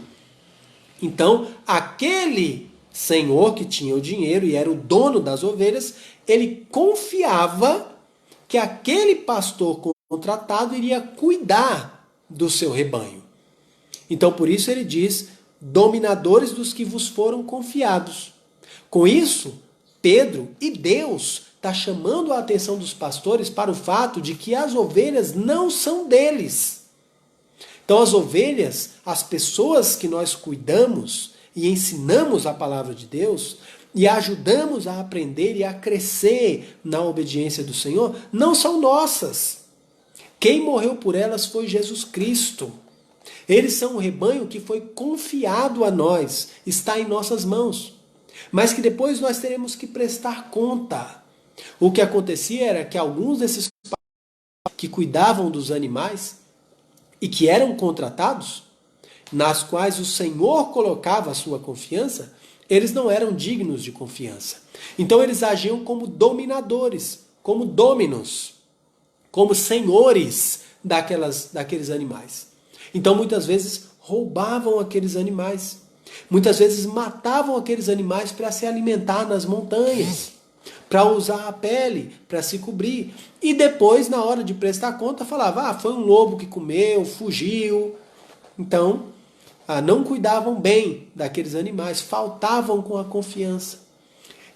Então, aquele senhor que tinha o dinheiro e era o dono das ovelhas, ele confiava que aquele pastor contratado iria cuidar do seu rebanho. Então, por isso ele diz, dominadores dos que vos foram confiados. Com isso, Pedro e Deus está chamando a atenção dos pastores para o fato de que as ovelhas não são deles. Então, as ovelhas, as pessoas que nós cuidamos e ensinamos a palavra de Deus e ajudamos a aprender e a crescer na obediência do Senhor, não são nossas. Quem morreu por elas foi Jesus Cristo. Eles são um rebanho que foi confiado a nós, está em nossas mãos, mas que depois nós teremos que prestar conta. O que acontecia era que alguns desses que cuidavam dos animais e que eram contratados, nas quais o Senhor colocava a sua confiança, eles não eram dignos de confiança. Então eles agiam como dominadores, como dominos, como senhores daqueles animais. Então muitas vezes roubavam aqueles animais. Muitas vezes matavam aqueles animais para se alimentar nas montanhas, para usar a pele, para se cobrir. E depois, na hora de prestar conta, falava, foi um lobo que comeu, fugiu. Então, não cuidavam bem daqueles animais, faltavam com a confiança.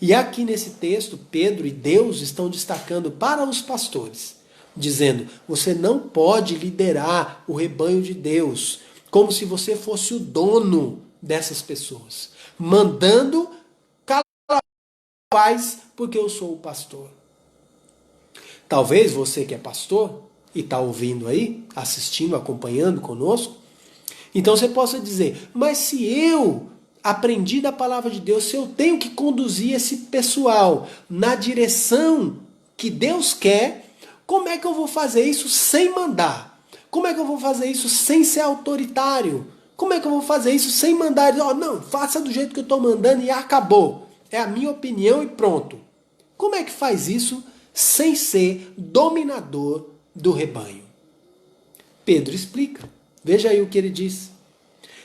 E aqui nesse texto, Pedro e Deus estão destacando para os pastores, dizendo, você não pode liderar o rebanho de Deus como se você fosse o dono dessas pessoas, mandando paz porque eu sou o pastor. Talvez você que é pastor e está ouvindo aí, assistindo, acompanhando conosco, então você possa dizer, mas se eu aprendi da palavra de Deus, se eu tenho que conduzir esse pessoal na direção que Deus quer, como é que eu vou fazer isso sem mandar? Como é que eu vou fazer isso sem ser autoritário? Como é que eu vou fazer isso sem mandar? Não, faça do jeito que eu estou mandando e acabou. É a minha opinião e pronto. Como é que faz isso sem ser dominador do rebanho? Pedro explica. Veja aí o que ele diz.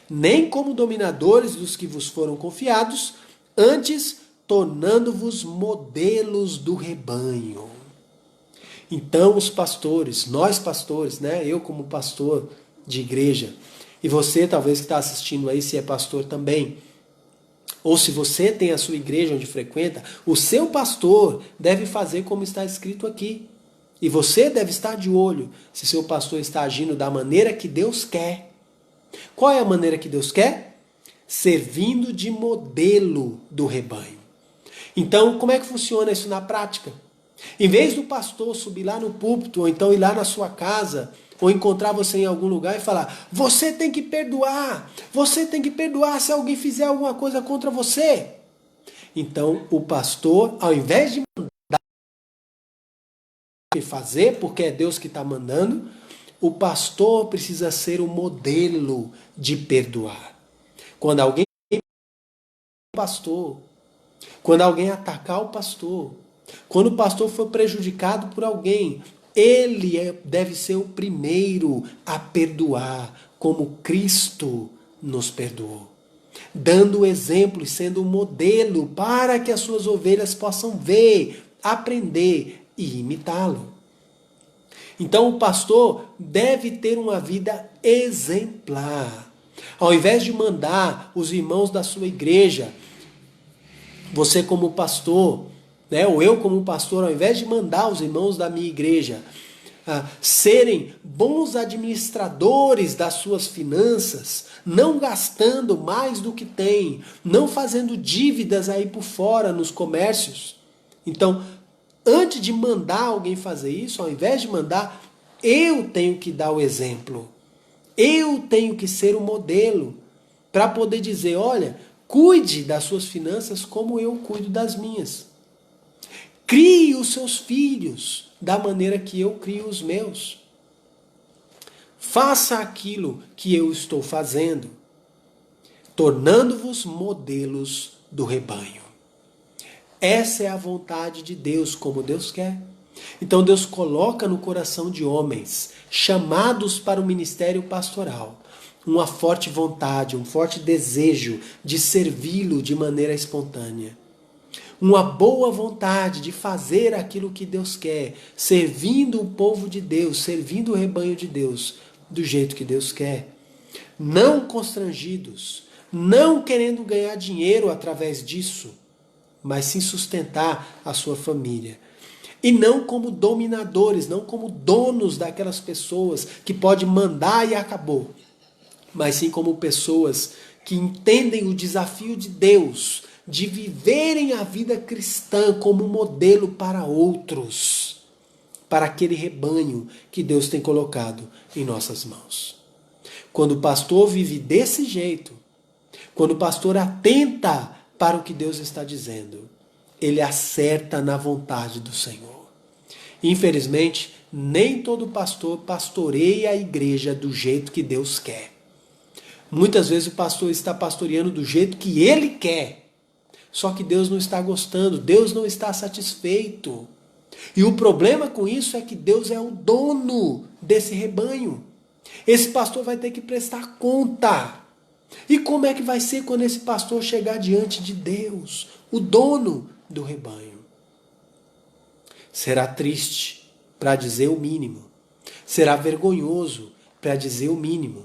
Nem como dominadores dos que vos foram confiados, antes tornando-vos modelos do rebanho. Então os pastores, nós pastores, né? Eu como pastor de igreja, e você talvez que está assistindo aí se é pastor também, ou se você tem a sua igreja onde frequenta, o seu pastor deve fazer como está escrito aqui. E você deve estar de olho se seu pastor está agindo da maneira que Deus quer. Qual é a maneira que Deus quer? Servindo de modelo do rebanho. Então, como é que funciona isso na prática? Em vez do pastor subir lá no púlpito, ou então ir lá na sua casa, ou encontrar você em algum lugar e falar, você tem que perdoar se alguém fizer alguma coisa contra você. Então, o pastor, ao invés de mandar fazer, porque é Deus que está mandando, o pastor precisa ser o modelo de perdoar. Quando alguém pastor, quando alguém atacar o pastor, quando o pastor for prejudicado por alguém, ele deve ser o primeiro a perdoar, como Cristo nos perdoou, dando o exemplo e sendo um modelo para que as suas ovelhas possam ver, aprender e imitá-lo. Então o pastor deve ter uma vida exemplar. Ao invés de mandar os irmãos da sua igreja, você como pastor, né, ou eu como pastor, ao invés de mandar os irmãos da minha igreja serem bons administradores das suas finanças, não gastando mais do que tem, não fazendo dívidas aí por fora nos comércios. Então, antes de mandar alguém fazer isso, ao invés de mandar, eu tenho que dar o exemplo. Eu tenho que ser o modelo para poder dizer, olha, cuide das suas finanças como eu cuido das minhas. Crie os seus filhos da maneira que eu crio os meus. Faça aquilo que eu estou fazendo, tornando-vos modelos do rebanho. Essa é a vontade de Deus, como Deus quer. Então Deus coloca no coração de homens, chamados para o ministério pastoral, uma forte vontade, um forte desejo de servi-lo de maneira espontânea. Uma boa vontade de fazer aquilo que Deus quer, servindo o povo de Deus, servindo o rebanho de Deus, do jeito que Deus quer. Não constrangidos, não querendo ganhar dinheiro através disso, mas sim sustentar a sua família. E não como dominadores, não como donos daquelas pessoas que pode mandar e acabou, mas sim como pessoas que entendem o desafio de Deus de viverem a vida cristã como modelo para outros, para aquele rebanho que Deus tem colocado em nossas mãos. Quando o pastor vive desse jeito, quando o pastor atenta para o que Deus está dizendo, ele acerta na vontade do Senhor. Infelizmente, nem todo pastor pastoreia a igreja do jeito que Deus quer. Muitas vezes o pastor está pastoreando do jeito que ele quer. Só que Deus não está gostando, Deus não está satisfeito. E o problema com isso é que Deus é o dono desse rebanho. Esse pastor vai ter que prestar conta. E como é que vai ser quando esse pastor chegar diante de Deus, o dono do rebanho? Será triste, para dizer o mínimo. Será vergonhoso, para dizer o mínimo.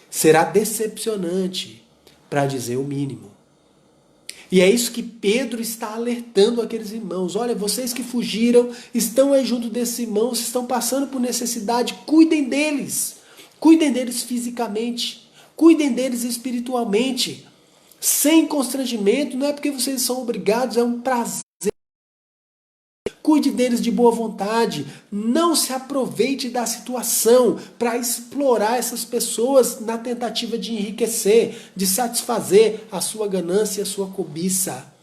Será decepcionante, para dizer o mínimo. E é isso que Pedro está alertando aqueles irmãos. Olha, vocês que fugiram, estão aí junto desses irmãos, estão passando por necessidade, cuidem deles. Cuidem deles fisicamente, cuidem deles espiritualmente, sem constrangimento, não é porque vocês são obrigados, é um prazer. Cuide deles de boa vontade, não se aproveite da situação para explorar essas pessoas na tentativa de enriquecer, de satisfazer a sua ganância e a sua cobiça.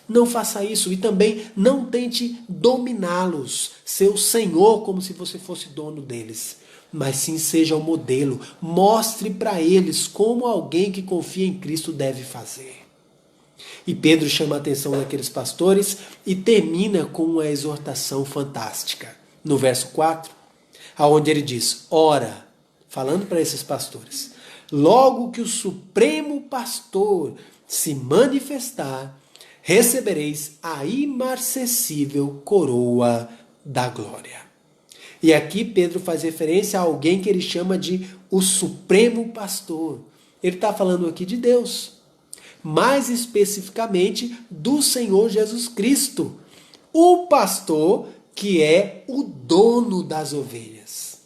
Não faça isso e também não tente dominá-los, ser o senhor como se você fosse dono deles. Mas sim seja o modelo, mostre para eles como alguém que confia em Cristo deve fazer. E Pedro chama a atenção daqueles pastores e termina com uma exortação fantástica. No verso 4, aonde ele diz, ora, falando para esses pastores, logo que o Supremo Pastor se manifestar, recebereis a imarcessível coroa da glória. E aqui Pedro faz referência a alguém que ele chama de o Supremo Pastor. Ele está falando aqui de Deus. Mais especificamente do Senhor Jesus Cristo, o pastor que é o dono das ovelhas.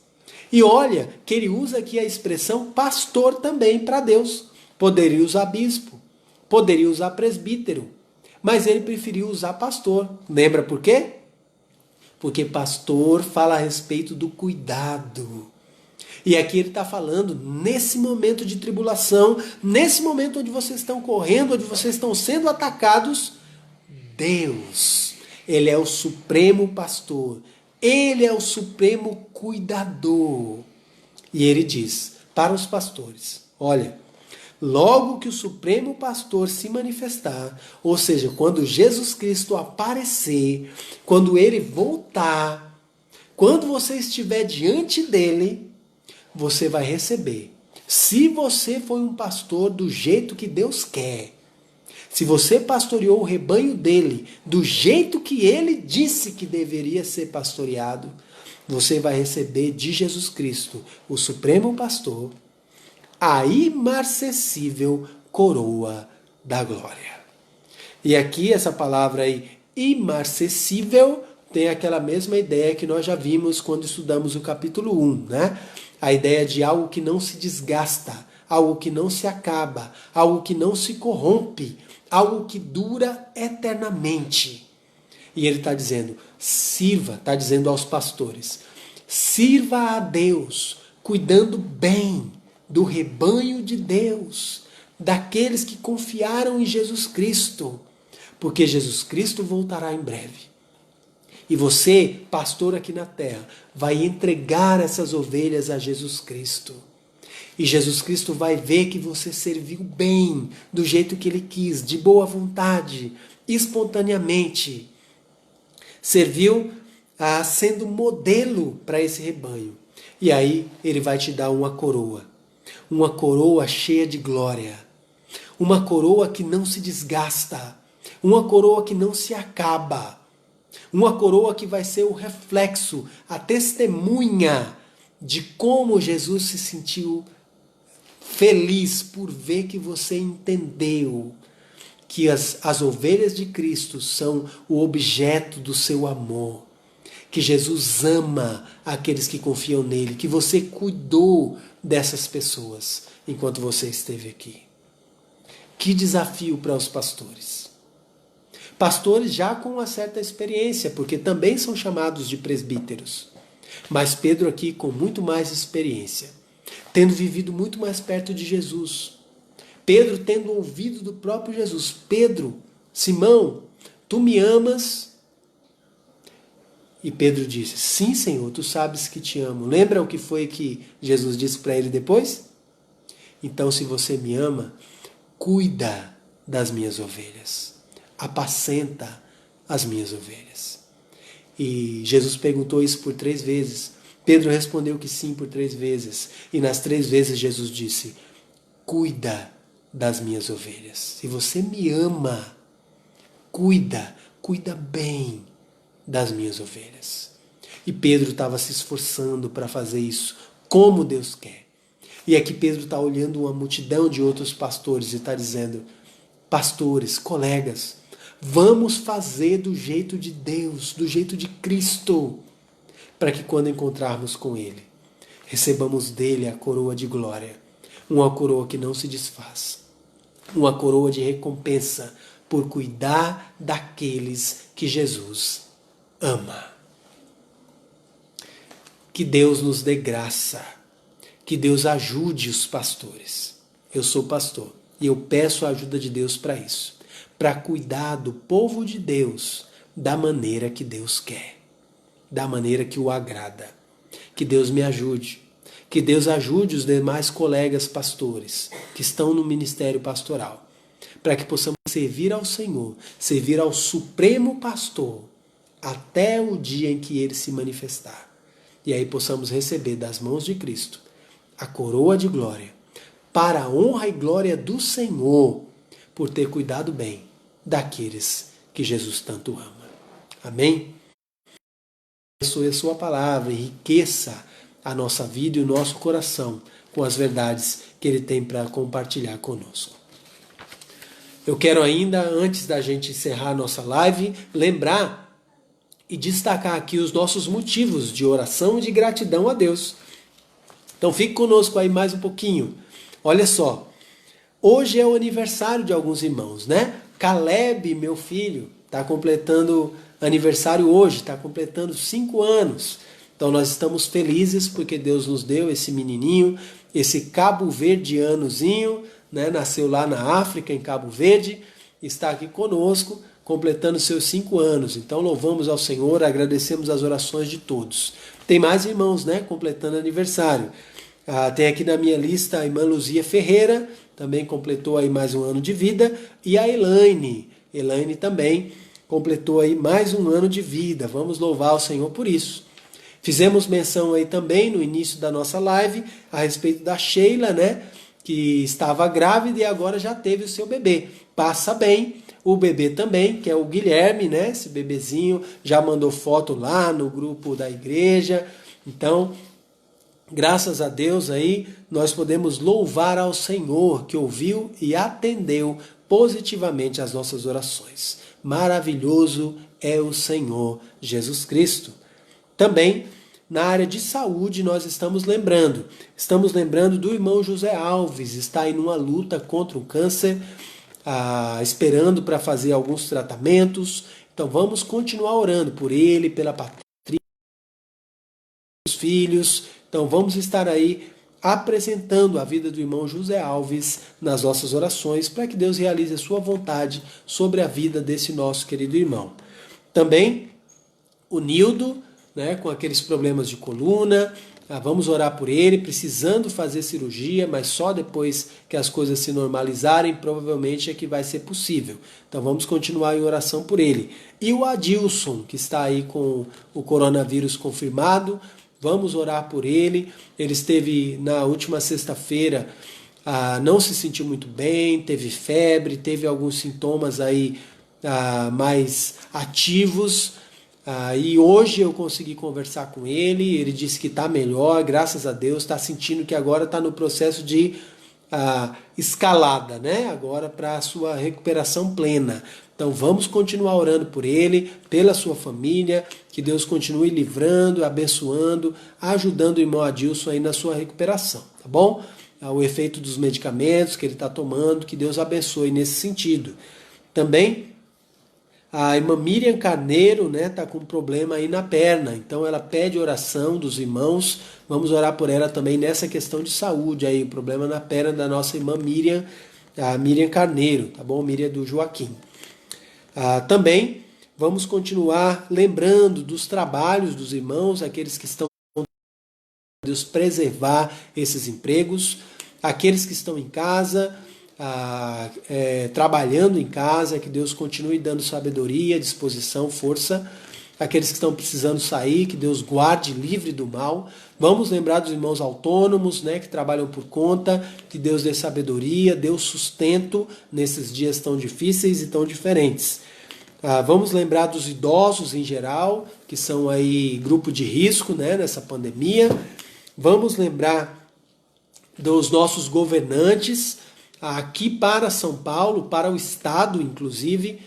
E olha que ele usa aqui a expressão pastor também para Deus. Poderia usar bispo, poderia usar presbítero, mas ele preferiu usar pastor. Lembra por quê? Porque pastor fala a respeito do cuidado. E aqui ele está falando, nesse momento de tribulação, nesse momento onde vocês estão correndo, onde vocês estão sendo atacados, Deus, Ele é o supremo pastor, Ele é o supremo cuidador. E ele diz para os pastores, olha, logo que o supremo pastor se manifestar, ou seja, quando Jesus Cristo aparecer, quando Ele voltar, quando você estiver diante dEle, você vai receber Se você foi um pastor do jeito que Deus quer, se você pastoreou o rebanho dele do jeito que ele disse que deveria ser pastoreado, você vai receber de Jesus Cristo, o Supremo Pastor, a imarcessível coroa da glória. E aqui essa palavra aí, imarcessível, tem aquela mesma ideia que nós já vimos quando estudamos o capítulo 1, né? A ideia de algo que não se desgasta, algo que não se acaba, algo que não se corrompe, algo que dura eternamente. E ele está dizendo, sirva, está dizendo aos pastores, sirva a Deus, cuidando bem do rebanho de Deus, daqueles que confiaram em Jesus Cristo, porque Jesus Cristo voltará em breve. E você, pastor aqui na terra, vai entregar essas ovelhas a Jesus Cristo. E Jesus Cristo vai ver que você serviu bem, do jeito que Ele quis, de boa vontade, espontaneamente. Serviu sendo modelo para esse rebanho. E aí Ele vai te dar uma coroa cheia de glória, uma coroa que não se desgasta, uma coroa que não se acaba, uma coroa que vai ser o reflexo, a testemunha de como Jesus se sentiu feliz por ver que você entendeu que as ovelhas de Cristo são o objeto do seu amor, que Jesus ama aqueles que confiam nele, que você cuidou dessas pessoas enquanto você esteve aqui. Que desafio para os pastores. Pastores já com uma certa experiência, porque também são chamados de presbíteros. Mas Pedro aqui com muito mais experiência, tendo vivido muito mais perto de Jesus. Pedro tendo ouvido do próprio Jesus. Pedro, Simão, tu me amas? E Pedro disse, sim, Senhor, tu sabes que te amo. Lembra o que foi que Jesus disse para ele depois? Então, se você me ama, cuida das minhas ovelhas. Apacenta as minhas ovelhas. E Jesus perguntou isso por 3 vezes. Pedro respondeu que sim por 3 vezes. E nas 3 vezes Jesus disse, cuida das minhas ovelhas. Se você me ama, cuida bem das minhas ovelhas. E Pedro estava se esforçando para fazer isso, como Deus quer. E aqui Pedro está olhando uma multidão de outros pastores e está dizendo, pastores, colegas, vamos fazer do jeito de Deus, do jeito de Cristo, para que quando encontrarmos com Ele, recebamos dele a coroa de glória, uma coroa que não se desfaz, uma coroa de recompensa por cuidar daqueles que Jesus ama. Que Deus nos dê graça, que Deus ajude os pastores. Eu sou pastor e eu peço a ajuda de Deus para isso, para cuidar do povo de Deus da maneira que Deus quer, da maneira que o agrada. Que Deus me ajude, que Deus ajude os demais colegas pastores que estão no ministério pastoral, para que possamos servir ao Senhor, servir ao Supremo Pastor, até o dia em que Ele se manifestar. E aí possamos receber das mãos de Cristo a coroa de glória, para a honra e glória do Senhor, por ter cuidado bem daqueles que Jesus tanto ama. Amém? Abençoe a sua palavra, enriqueça a nossa vida e o nosso coração com as verdades que Ele tem para compartilhar conosco. Eu quero ainda, antes da gente encerrar a nossa live, lembrar e destacar aqui os nossos motivos de oração e de gratidão a Deus. Então fique conosco aí mais um pouquinho. Olha só, hoje é o aniversário de alguns irmãos, né? Caleb, meu filho, está completando aniversário hoje, está completando 5 anos. Então nós estamos felizes porque Deus nos deu esse menininho, esse cabo-verdianozinho, né? Nasceu lá na África, em Cabo Verde, está aqui conosco, completando seus 5 anos. Então louvamos ao Senhor, agradecemos as orações de todos. Tem mais irmãos, né? Completando aniversário. Tem aqui na minha lista a irmã Luzia Ferreira, também completou aí mais um ano de vida, e a Elaine também completou aí mais um ano de vida. Vamos louvar o Senhor por isso. Fizemos menção aí também no início da nossa live a respeito da Sheila, né? Que estava grávida e agora já teve o seu bebê. Passa bem. O bebê também, que é o Guilherme, né? Esse bebezinho já mandou foto lá no grupo da igreja. Então, graças a Deus aí, nós podemos louvar ao Senhor que ouviu e atendeu positivamente as nossas orações. Maravilhoso é o Senhor Jesus Cristo. Também, na área de saúde, nós estamos lembrando do irmão José Alves, está em uma luta contra o câncer, esperando para fazer alguns tratamentos. Então vamos continuar orando por ele, pela Patrícia, os filhos. Então vamos estar aí apresentando a vida do irmão José Alves nas nossas orações para que Deus realize a sua vontade sobre a vida desse nosso querido irmão. Também o Nildo, né, com aqueles problemas de coluna, vamos orar por ele, precisando fazer cirurgia, mas só depois que as coisas se normalizarem, provavelmente é que vai ser possível. Então vamos continuar em oração por ele. E o Adilson, que está aí com o coronavírus confirmado, vamos orar por ele. Ele esteve na última sexta-feira, não se sentiu muito bem, teve febre, teve alguns sintomas aí mais ativos. E hoje eu consegui conversar com ele, ele disse que está melhor, graças a Deus, está sentindo que agora está no processo de escalada, né? Agora para a sua recuperação plena. Então vamos continuar orando por ele, pela sua família, que Deus continue livrando, abençoando, ajudando o irmão Adilson aí na sua recuperação, tá bom? O efeito dos medicamentos que ele está tomando, que Deus abençoe nesse sentido. Também a irmã Miriam Carneiro, né, tá com um problema aí na perna, então ela pede oração dos irmãos, vamos orar por ela também nessa questão de saúde aí, o problema na perna da nossa irmã Miriam, a Miriam Carneiro, tá bom? Miriam do Joaquim. Também vamos continuar lembrando dos trabalhos dos irmãos, aqueles que estão Deus preservar esses empregos, aqueles que estão em casa, trabalhando em casa, que Deus continue dando sabedoria, disposição, força. Aqueles que estão precisando sair, que Deus guarde livre do mal. Vamos lembrar dos irmãos autônomos, né, que trabalham por conta, que Deus dê sabedoria, dê sustento nesses dias tão difíceis e tão diferentes. Vamos lembrar dos idosos em geral, que são aí grupo de risco, né, nessa pandemia. Vamos lembrar dos nossos governantes, aqui para São Paulo, para o estado, inclusive,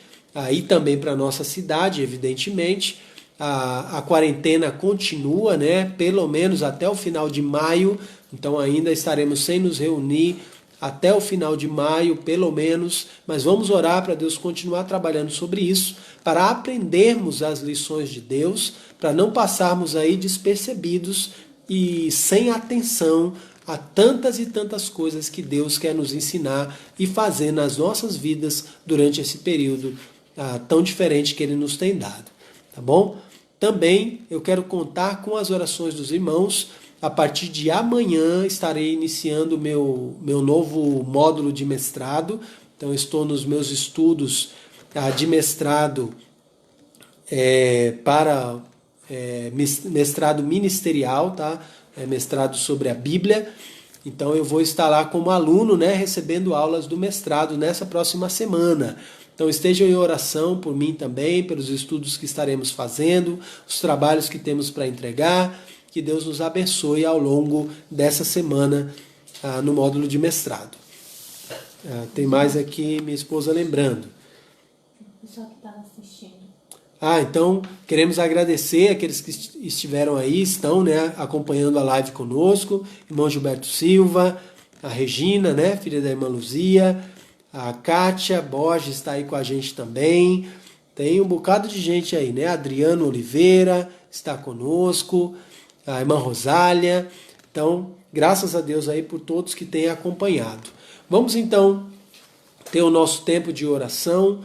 e também para a nossa cidade, evidentemente. A quarentena continua, né? Pelo menos até o final de maio, então ainda estaremos sem nos reunir até o final de maio, pelo menos, mas vamos orar para Deus continuar trabalhando sobre isso, para aprendermos as lições de Deus, para não passarmos aí despercebidos e sem atenção a tantas e tantas coisas que Deus quer nos ensinar e fazer nas nossas vidas durante esse período tão diferente que Ele nos tem dado, tá bom? Também eu quero contar com as orações dos irmãos. A partir de amanhã estarei iniciando meu novo módulo de mestrado, então estou nos meus estudos de mestrado para mestrado ministerial, tá? Mestrado sobre a Bíblia. Então eu vou estar lá como aluno, né, recebendo aulas do mestrado nessa próxima semana. Então estejam em oração por mim também, pelos estudos que estaremos fazendo, os trabalhos que temos para entregar. Que Deus nos abençoe ao longo dessa semana no módulo de mestrado. Tem mais aqui minha esposa lembrando. O pessoal que estava assistindo. Então queremos agradecer aqueles que estiveram aí, estão, né, acompanhando a live conosco, irmão Gilberto Silva, a Regina, né, filha da irmã Luzia, a Kátia Borges está aí com a gente também, tem um bocado de gente aí, né, Adriano Oliveira está conosco, a irmã Rosália, então graças a Deus aí por todos que têm acompanhado. Vamos então ter o nosso tempo de oração,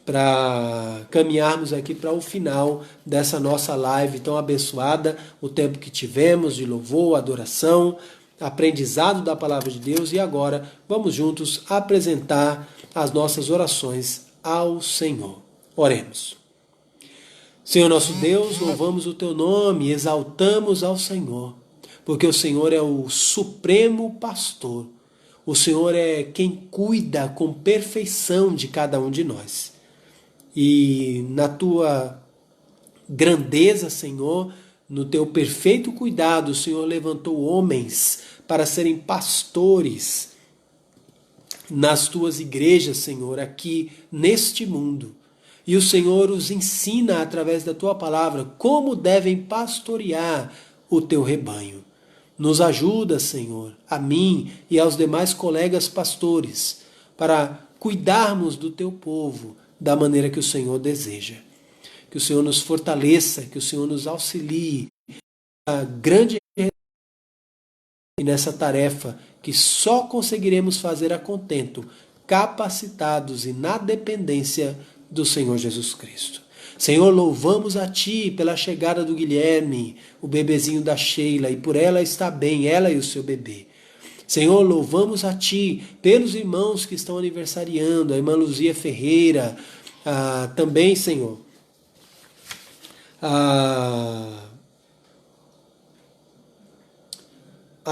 para caminharmos aqui para o final dessa nossa live tão abençoada, o tempo que tivemos de louvor, adoração, aprendizado da palavra de Deus, e agora vamos juntos apresentar as nossas orações ao Senhor. Oremos. Senhor nosso Deus, louvamos o teu nome, exaltamos ao Senhor, porque o Senhor é o supremo pastor. O Senhor é quem cuida com perfeição de cada um de nós. E na tua grandeza, Senhor, no teu perfeito cuidado, o Senhor levantou homens para serem pastores nas tuas igrejas, Senhor, aqui neste mundo. E o Senhor os ensina através da tua palavra como devem pastorear o teu rebanho. Nos ajuda, Senhor, a mim e aos demais colegas pastores, para cuidarmos do teu povo da maneira que o Senhor deseja. Que o Senhor nos fortaleça, que o Senhor nos auxilie a grande e nessa tarefa que só conseguiremos fazer a contento, capacitados e na dependência do Senhor Jesus Cristo. Senhor, louvamos a Ti pela chegada do Guilherme, o bebezinho da Sheila, e por ela está bem, ela e o seu bebê. Senhor, louvamos a Ti pelos irmãos que estão aniversariando, a irmã Luzia Ferreira, também, Senhor, a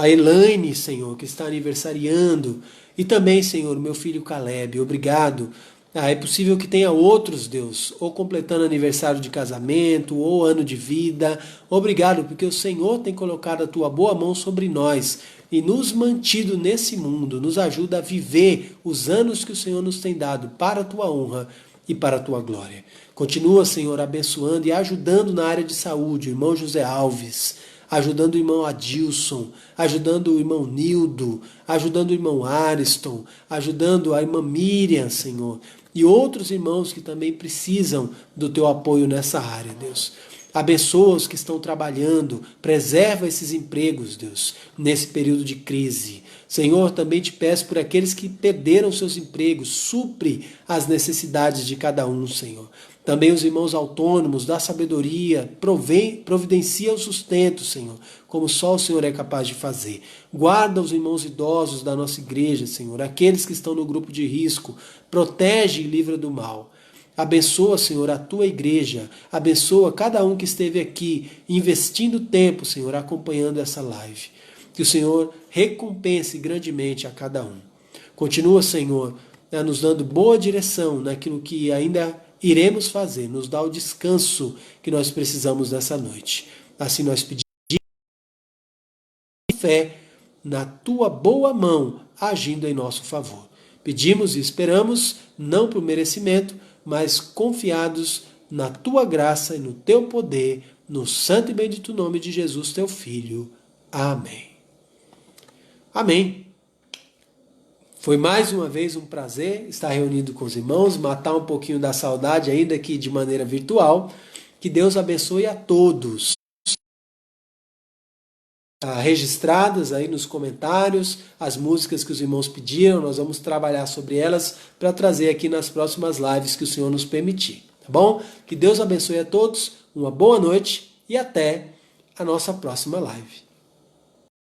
Elaine, Senhor, que está aniversariando, e também, Senhor, meu filho Caleb, obrigado. É possível que tenha outros, Deus, ou completando aniversário de casamento, ou ano de vida. Obrigado, porque o Senhor tem colocado a tua boa mão sobre nós e nos mantido nesse mundo, nos ajuda a viver os anos que o Senhor nos tem dado para a tua honra e para a tua glória. Continua, Senhor, abençoando e ajudando na área de saúde, o irmão José Alves, ajudando o irmão Adilson, ajudando o irmão Nildo, ajudando o irmão Ariston, ajudando a irmã Miriam, Senhor, e outros irmãos que também precisam do teu apoio nessa área, Deus. Abençoa os que estão trabalhando, preserva esses empregos, Deus, nesse período de crise. Senhor, também te peço por aqueles que perderam seus empregos, supre as necessidades de cada um, Senhor. Também os irmãos autônomos, dá sabedoria, providencia o sustento, Senhor, como só o Senhor é capaz de fazer. Guarda os irmãos idosos da nossa igreja, Senhor, aqueles que estão no grupo de risco, protege e livra do mal. Abençoa, Senhor, a tua igreja, abençoa cada um que esteve aqui, investindo tempo, Senhor, acompanhando essa live. Que o Senhor recompense grandemente a cada um. Continua, Senhor, nos dando boa direção naquilo que ainda iremos fazer, nos dá o descanso que nós precisamos nessa noite. Assim nós pedimos fé na tua boa mão agindo em nosso favor. Pedimos e esperamos, não por merecimento, mas confiados na tua graça e no teu poder, no santo e bendito nome de Jesus, teu Filho. Amém. Amém. Foi mais uma vez um prazer estar reunido com os irmãos, matar um pouquinho da saudade, ainda que de maneira virtual. Que Deus abençoe a todos. Registradas aí nos comentários as músicas que os irmãos pediram, nós vamos trabalhar sobre elas para trazer aqui nas próximas lives que o Senhor nos permitir, tá bom? Que Deus abençoe a todos, uma boa noite e até a nossa próxima live.